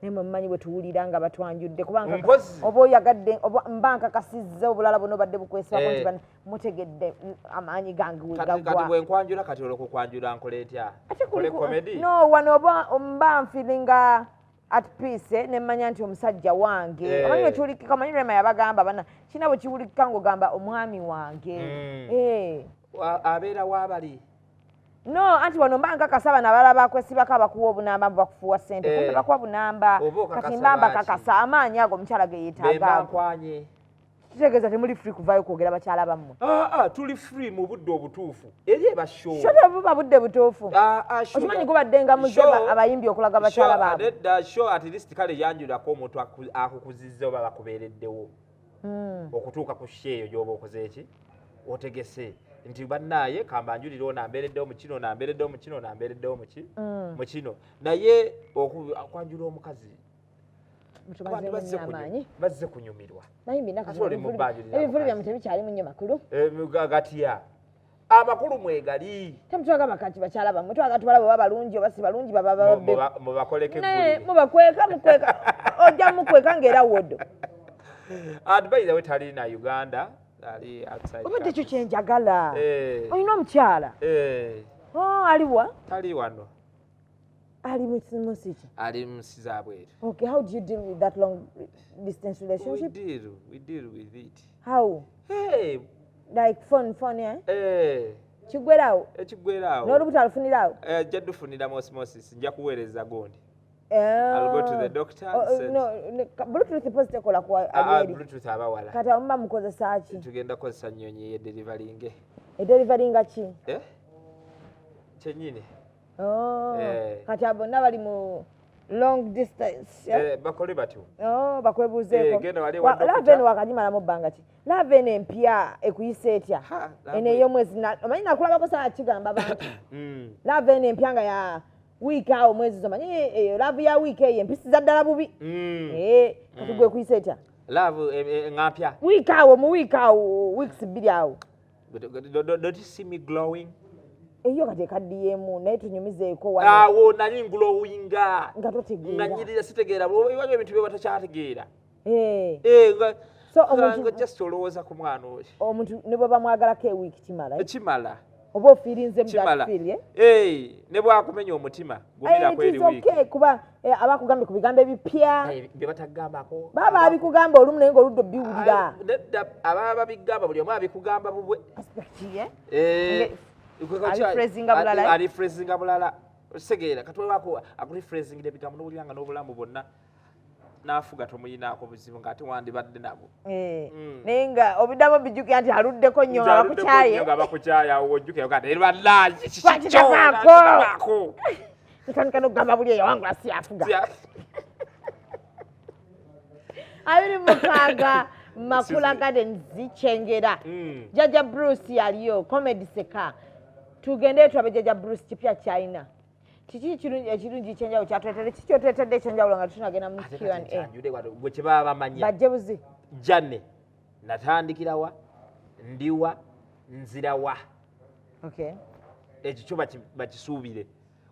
S1: nemwe mmanyi bwe tuwulira nga batwanjudde kubanga oba oyagadde mba nkakasizza obulala buno badde bukwesibako nti mutegedde amaanyi gange
S2: gagwa bwe nkwanjula kati olwo kukwanjula nkola etya kole comedy
S1: no wano oba mba nfiringa at peace ne mmanya nti omusajja wange amanyi bwe kiwulikika amanyi Rema yabagamba bana kina bwe kiwulikika ng'ogamba omwami wange
S2: abeera waabali
S1: no anti wano mba nkakasa bano abalala bakwesibako abakuwa obunamba bakufuwa ssente kumbe bakuwa bunamba kati mba mbakakasa amaanyi ago omukyala ge yeetaaga kitegeeza temuli free kuvaayo kwogera bakyala bammwe
S2: tuli free mu budde obutuufu eri ebashow
S1: buba budde butuufu okimanyi gubaddenga muze abayimbi okulaga bakyala baabwe
S2: show at least kale yanjulako omuntu akukuzizza oba bakubeereddewo okutuuka ku sheeyo gy'oba okoze eki otegese nti bannaye kambanjulira ono ambeereddewo mu kino nambeereddewo mu kino nambeereddewo mu kino naye okwanjula omukazi bazze kunyumirwa
S1: ebivulu byamu tebikyalimu nnyo makulu
S2: gatya amakulu mwegali
S1: temutwagamba kati bakyala bammwe twaga tubalaba oba balungi oba si balungi
S2: mubakoleko eggulire
S1: mubakweka mukweka ojja mukweka ng'era wodo
S2: advice we tali na Uganda
S1: obadde ekyo kyenjagala olina omukyala aliwa
S2: tali wano
S1: ali musiki
S2: ali musiza bweru
S1: okay how do you deal with that long distance relationship
S2: we deal with it
S1: how like phone kigwerawo
S2: ekigwerawo
S1: n'olubuto alufunirawo
S2: ajja dufunira osmosis nja kuweereza gondi I'll go to the doctor
S1: Bluetooth post ekola kwa
S2: Bluetooth abawala
S1: kati omba mukozesa ki
S2: tugenda kozesa nnyonyi ye delivering
S1: delivering ki
S2: kyennyini
S1: kati abo bonna bali mu long distance
S2: bakole batyo
S1: bakwebuuzeeko lava eno wakagimalamu bbanga ki lava eno empya ekuyisa etya eno ey'omwezi omanyi nakulabako saa kigamba bantu lava eno empya nga ya wiiki awo mwezi zomanyi lava ya wiiki eyo empisiza ddala bubi kati gwe ekuyisa etya
S2: ngampya
S1: wiiki awo mu wiiki awo weeks 2 awo
S2: don't you see me glowing
S1: eyo kati ekaddiyeemu naye tunyumizeeko
S2: awo nali glowinga
S1: nga totegeera
S2: nga nyirira sitegeera waliwo ebintu bye batakyategeera
S1: so omuntu
S2: just olowooza ku mwana oyo
S1: omuntu ne bwe bamwagalako ewiiki
S2: kimala
S1: oba ofiirinze mugafiri
S2: ne bwakumenya omutima gumirako eri wiiki
S1: kuba abakugambye ku bigambo ebipya
S2: bye batagambako
S1: baba abikugamba olumu naye ng'oludda obiwulira
S2: ababa babigamba buli omu abikugamba bubwe alifrezinga bulala osegeera katwewako akulifrezingira ebigambo n'owuliranga n'obulamu bwonna n'afuga tomuyinaako buzibu ng'ate wandibadde nabo
S1: naye nga obiddamu bijjukira nti aluddeko nnyo nga
S2: bakukyaye awo ojjukeyo kati erwaddaaki
S1: kikikyoako ntandika n'okugamba buli eyo wangula si afuga 26 Makula Gardens Kyengera Jajja Bruce yaliyo comedy seka tugende twabe Jajja Bruce kipya China kiki ekirungi kyenjawulo kyatuleetedde kiki kyotuleetedde ekyenjawulo nga tunagenda mu Q&A
S2: gwe kye baba bamanya
S1: bajje buzi
S2: Janne natandikirawa ndiwa nzirawa ekyo kyo bakisuubire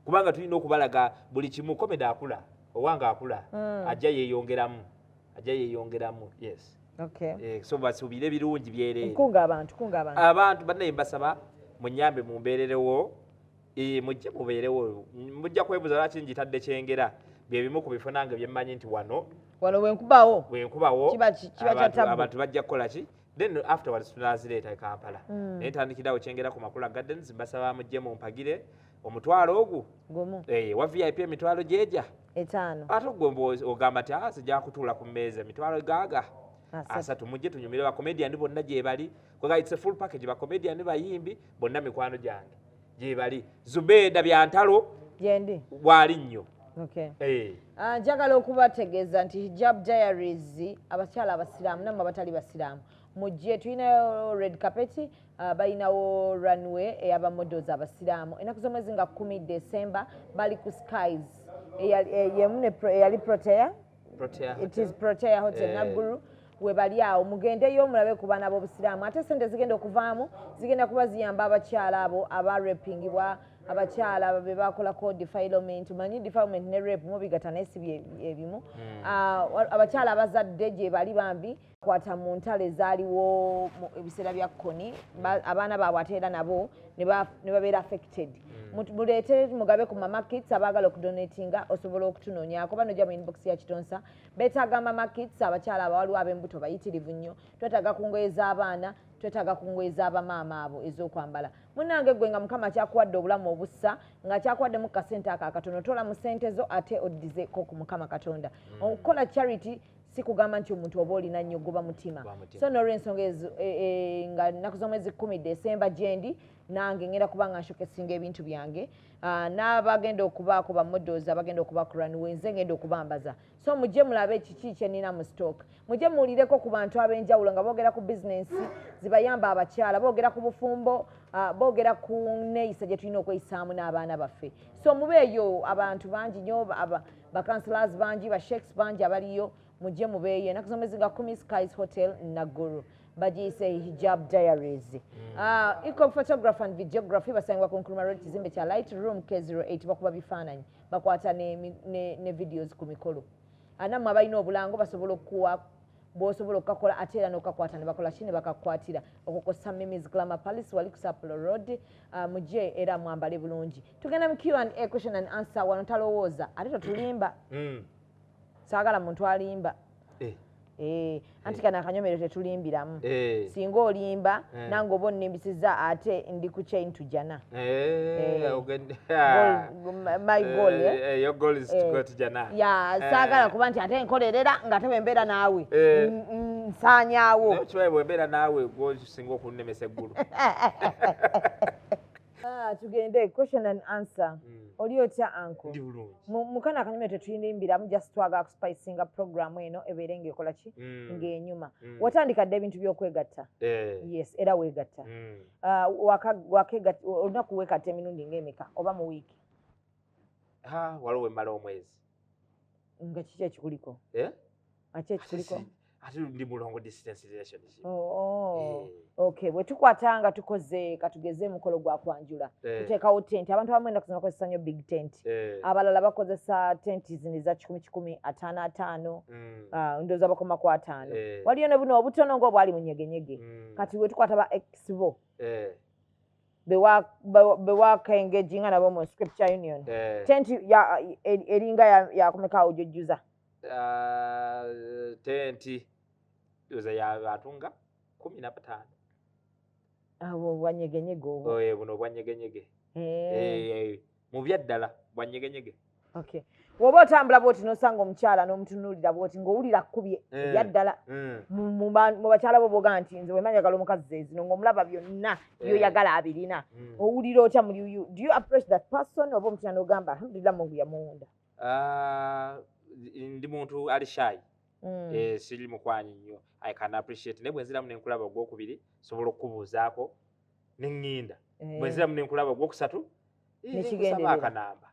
S2: kubanga tulina okubalaga buli kimu komedi akula owanga akula ajja yeeyongeramu yes so basuubire birungi byereere abantu bannaye mbasaba munyambe mumbeererewo mujje mubeerewo mujja kwebuuza lwaki njitadde Kyengera byebimu ku bifo nange byemmanyi nti wano
S1: wenkubawo
S2: abantu bajja kukola ki then afterwards tunazireeta Kampala naye ntandikirawo Kyengera ku Makula Gardens mbasaba mujje mumpagire omutwalo ogwo wa VIP emitwalo gyeja
S1: 5
S2: ate gwe ogamba ti sijja kutuula ku mmeeza emitwalo gaaga 3 mujje tunyumire bakomediani bonna gye bali kwega it's a full package bakomediani bayimbi bonna mikwano gyange gye bali Zubeda Byantalo
S1: gyendi
S2: bwali nnyo
S1: njagala okubategeeza nti Hijab Diaries abakyala abasiraamu nammwe abatali basiraamu mujje tulinayo red carpet balinawo runway ey'abamodels abasiraamu ennaku z'omwezi nga 10 December bali ku Skies eyali Protea it is Protea Hotel Naggulu we bali awo mugendeyo mulabe ku baana b'obusiraamu ate sente zigenda okuvaamu zigenda kuba ziyamba abakyala abo abarepingibwa abakyala be bakolako defilement manyi defilement ne rape mu bigata naye si ebimu abakyala abazadde gye bali bambi kwata mu ntalo ezaaliwo ebiseera bya kkoni abaana baabwe ate era nabo ne babeera affected muleete mugabe ku mama kits abaagala okudonatinga osobola okutunoonyaako bano gya mu inbox ya Kitonsa beetaaga mama kits abakyala abawaliwo ab'embuto bayitirivu nnyo twetaaga ku ngoye z'abaana twetaaga ku ngoye z'abamaama abo ez'okwambala munnange gwe nga Mukama kyakuwadde obulamu obussa nga kyakuwaddemu kasente ako akatono tola mu ssente zo ate oddizeeko ku Mukama Katonda okukola charity si kugamba nti omuntu oba olina nnyo goba mutima so n'olw'ensonga ezo nga nnaku z'omwezi 10 December gyendi nange ngenda kuba nga nshokesinga ebintu byange n'abagenda okubaako bamodels abagenda okuba ku runway nze ngenda okubambaza so mujje mulabe kiki kyenina mu stock mujje muwulireko ku bantu ab'enjawulo nga boogera ku bizinensi zibayamba abakyala boogera ku bufumbo boogera ku neeyisa gye tulina okweyisaamu n'abaana baffe so mubeeyo abantu bangi nnyo bakanselors bangi basheikhs bangi abaliyo mujje mubeeyo ennaku z'omwezi nga 10 Skies Hotel Naggulu bagiyise Hijab Diaries eco photographer and videography basangibwa ku Nkrumah Road kizimbe kya Lightroom K08 bakuba bifaananyi bakwata ne videos ku mikolo nammwe abalina obulango basobola okuwa bw'osobola okukakola ate era n'okakwata ne bakola kine bakakwatira okukosa Mimi's Glamour Palace wali ku Sapolo Road mujje era mwambale bulungi tugenda mu Q&A question and answer wano talowooza ate totulimba saagala muntu alimba anti kana akanyomero tetulimbiramu singa olimba nange oba onnimbisizza ate ndi ku chain to Jana my goal
S2: your goal is to go to Jana
S1: saagala kuba nti ate enkolerera nga tebe mbeera naawe nsaanyaawo
S2: kibaye bwembeera naawe gwosinga okunnemesa eggulu
S1: tugende question and answer Oli otya anko?
S2: Ndi bulungi.
S1: Mukana akanyuma tetuyindimbiramu just twagala kuspicinga program eno ebeere ng'ekola ki ng'enyuma. Watandika dde ebintu by'okwegatta. Yes, era weegatta. Olunaku weegatta emirundi ng'emeka oba mu wiiki?
S2: Waliwo emmala omwezi.
S1: Nga kiki ekikuliko? Aki ekikuliko?
S2: Ate ndi mu long distance relationship.
S1: Okay, bwe tukwatanga tukoze katugeze mukolo gwa kwanjula. Tuteekawo tent. Abantu abamu ennaku zino bakozesa nnyo big tent. Abalala bakozesa tent zino eza 10-10, 5-5. Ndowooza bakoma ku 5. Waliyo ne buno obutono ng'obwali mu nyegenyege. Kati bwe tukwata ba expo. Bewakaengaginga nabo mu scripture union. Tent eringa yakomekaawo gyojjuza.
S2: Tenti yoza yatunga 15.
S1: Abo bwanyegenyege obwo.
S2: Buno bwanyegenyege. Mu byaddala bwanyegenyege.
S1: Okay. Woba otambula bwoti n'osanga omukyala n'omutunuulira bwoti ng'owulira kkubye ebyaddala mu bakyala bo boga nti nze bwe manjagala omukazi zezino ng'omulaba byonna byoyagala abirina. Owulira otya do you approach that person oba omukyala n'ogamba alhamdulillah Mungu yamuwunda?
S2: Ndi muntu ali shy. Siri mukwanyi nnyo. I can appreciate. Ne bwe nziramu n'enkulaba ogwokubiri sobola okubuuzaako n'eŋŋinda. Bwe nziramu n'enkulaba ogwokusatu nkusaba akanamba.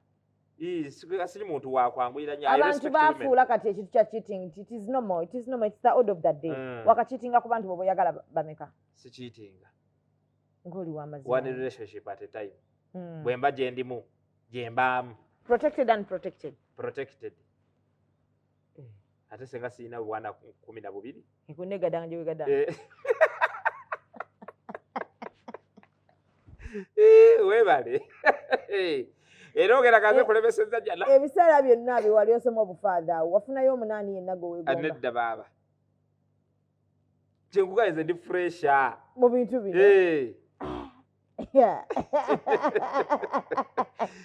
S2: Siri muntu wakwanguyira nnyo.
S1: Abantu baafuula kati ekintu kya cheating. It is normal. It is normal. It's the order of that day. Wakacheatinga ku bantu boboyagala bameka? Si
S2: cheatinga.
S1: Ng'oli w'amazima.
S2: One relationship at a time. Bwe mba gye ndimu gye mbaamu.
S1: Protected and protected.
S2: Protected. Ate senga sina bwana 12.
S1: Ikunegadanga gye wegada.
S2: Webale. Era ogera kaze kulebeseza jana.
S1: Ebiseera byonna biwali osoma obufaada wafunayo omunaani yenna gwe weegomba.
S2: Anedda baba. Kyenkugayize ndi fresha.
S1: Mu bintu bino.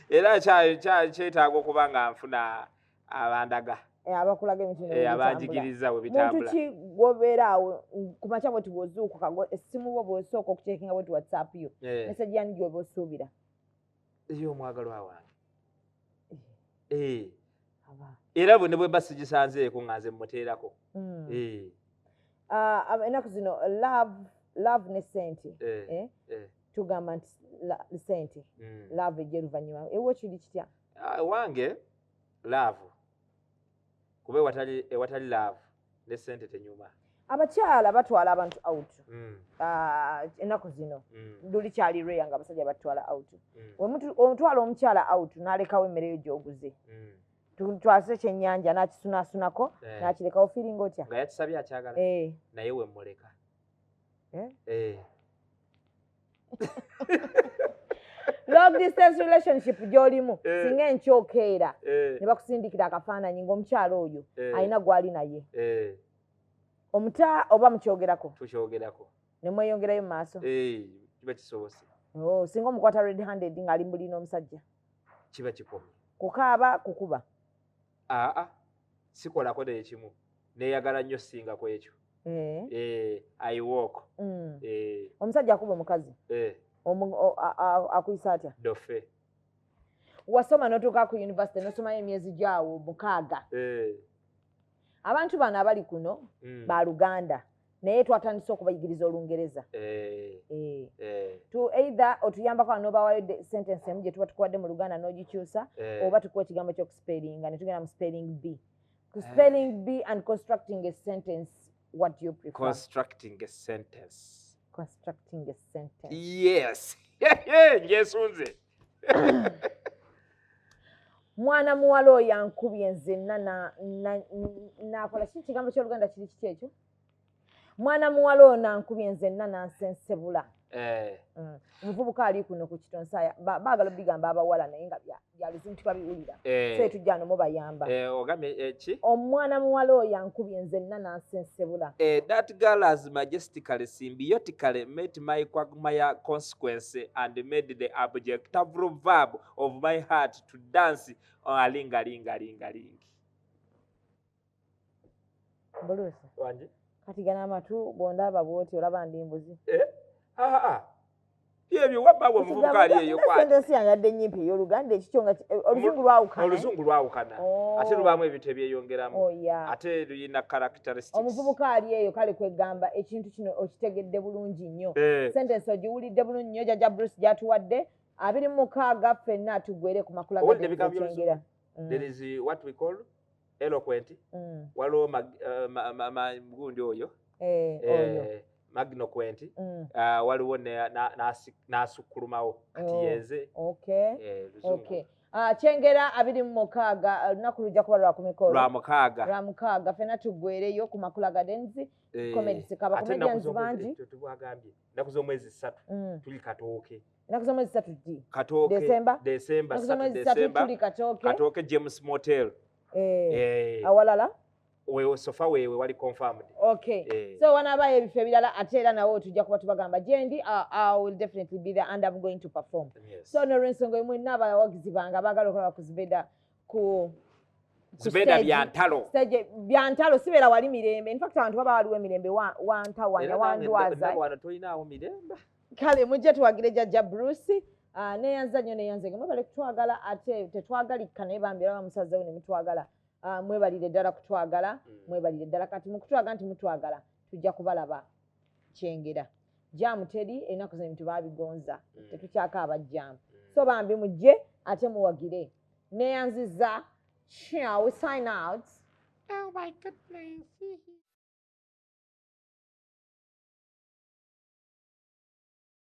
S2: Era kyetaaga okuba nga nfuna abandaga.
S1: Abakulaga emitino
S2: abanjigiriza we bitambula.
S1: Muntu ki gwobeera awo ku makya bwe tubwozuukuka essimu bwo bw'osooka okucekinga bwe tu WhatsApp yo. Message yani gy'oba osuubira.
S2: Eyo omwagalwa wange. Era bwe ne bwe mba sigisanzeeko nga nze mmuteerako.
S1: Ennaku zino love ne ssente. Tugamba nti ssente. Love ejja oluvannyuma. Ewo kiri kitya?
S2: Wange love. Kube ewatali love ne ssente tenyuma.
S1: Abakyala batwala abantu out. Ennaku zino nduli kyali rare nga abasajja batwala out. Omutwala omukyala out n'alekawo emmere yo gy'oguze. Twase ekyennyanja n'akisunasunako n'akirekawo feeling otya?
S2: Nga yakisabye akyagala. Naye we mmuleka.
S1: Long distance relationship gy'olimu singa enkyokeera ne bakusindikira akafaananyi ng'omukyala oyo alina gw'ali naye. Omuta oba mukyogerako?
S2: Tukyogerako.
S1: Ne mweyongerayo mu maaso?
S2: Kiba kisobose.
S1: Singa omukwata red handed ng'ali mbulina omusajja?
S2: Kiba kikomye.
S1: Kukaaba kukuba?
S2: Sikolako n'ekimu. Neeyagala nnyo singa ku ekyo. I walk. Omusajja
S1: akuba omukazi? Akuyisa atya?
S2: Dofe.
S1: Wasoma n'otuuka ku university n'osomayo emyezi gyawo 6. Abantu bano abali kuno ba Luganda naye twatandise okubayigiriza Olungereza. Either otuyambako n'obawayo sentence emu gye tuba tukuwadde mu Luganda n'ogikyusa oba tukuwa ekigambo ky'okuspelinga ne tugenda mu spelling bee. Spelling bee and constructing a sentence, what do you prefer?
S2: Constructing a sentence.
S1: Constructing a sentence.
S2: Yes. Njesunze.
S1: Mwana muwala oyo ankubye nze nakola kiki kigambo ky'Oluganda kiri kiki ekyo? Mwana muwala oyo ankubye nze nansensebula. Omuvubuka ali kuno ku Kitonsaz baagala bigamba abawala naye nga byalizimu tibabiwulira. So tujja no mubayamba.
S2: Ogambe ki?
S1: Omwana muwala oyo ankubye nze nansensebula.
S2: That girl has majestically, symbiotically met my quagmire consequence and made the adjectival verb of my heart to dance on a linga-linga-linga-ling.
S1: Bulusa.
S2: Wanji?
S1: Kati gana amatu bondaba bwoti olaba ndi mbuzi.
S2: Yebyo wabba omuvubuka ali eyo
S1: kwa. Sentence yangadde nyimpi ey'Oluganda ekikyo nga oluzungu lwawukana.
S2: Oluzungu lwawukana. Ate lubaamu ebintu ebyeyongeramu. Ate luyina characteristics.
S1: Omuvubuka ali eyo kale kwegamba ekintu kino okitegedde bulungi nnyo. Sentence ogiwulidde bulungi nnyo Jajja Bruce gy'atuwadde 26 ffenna tugwere ku makula g'ekyengera.
S2: There is what we call eloquent. Waliwo gundi oyo. Magnoquent. Waliwo n'asukulumawo kati yeze.
S1: Okay. Kyengera 26 olunaku lujja kuba lwa kumikolo. Lwa 6 ffenna tugwereyo ku Makula Gardens comedy sikaba comedians bangi.
S2: Tubagambye ennaku z'omwezi 3 tuli Katooke.
S1: Ennaku z'omwezi 3 ddi?
S2: Katooke. December 3 Katooke James Motel.
S1: Awalala?
S2: Sofa wewe wali confirmed.
S1: Okay. So wanabaye ebifo ebirala ate era nawo tujja kuba tubagamba gyendi I will definitely be there and I'm going to perform. So no rensongo imwe n'abawagizi bange abagala okulaba ku Zibeda ku
S2: Zibeda byantalo.
S1: Stage byantalo sibeera wali mirembe. In fact abantu baba waliwo emirembe wantawanya wandwaza.
S2: Wano toyinaawo mirembe.
S1: Kale mujje tuwagire Jajja Bruce. Neyanza nnyo neyanze mwebale kutwagala ate tetwagalika naye bambira bamusazeewo ne mutwagala. Mwebalire ddala kutwagala, mwebalire ddala kati mukutwaga nti mutwagala tujja kubalaba Kyengera. Jaamu teri ennaku zino ebintu baabigonza tetukyakaaba jaamu. So bambi mujje ate muwagire. Neyanziza. We sign out.
S2: Oh my goodness.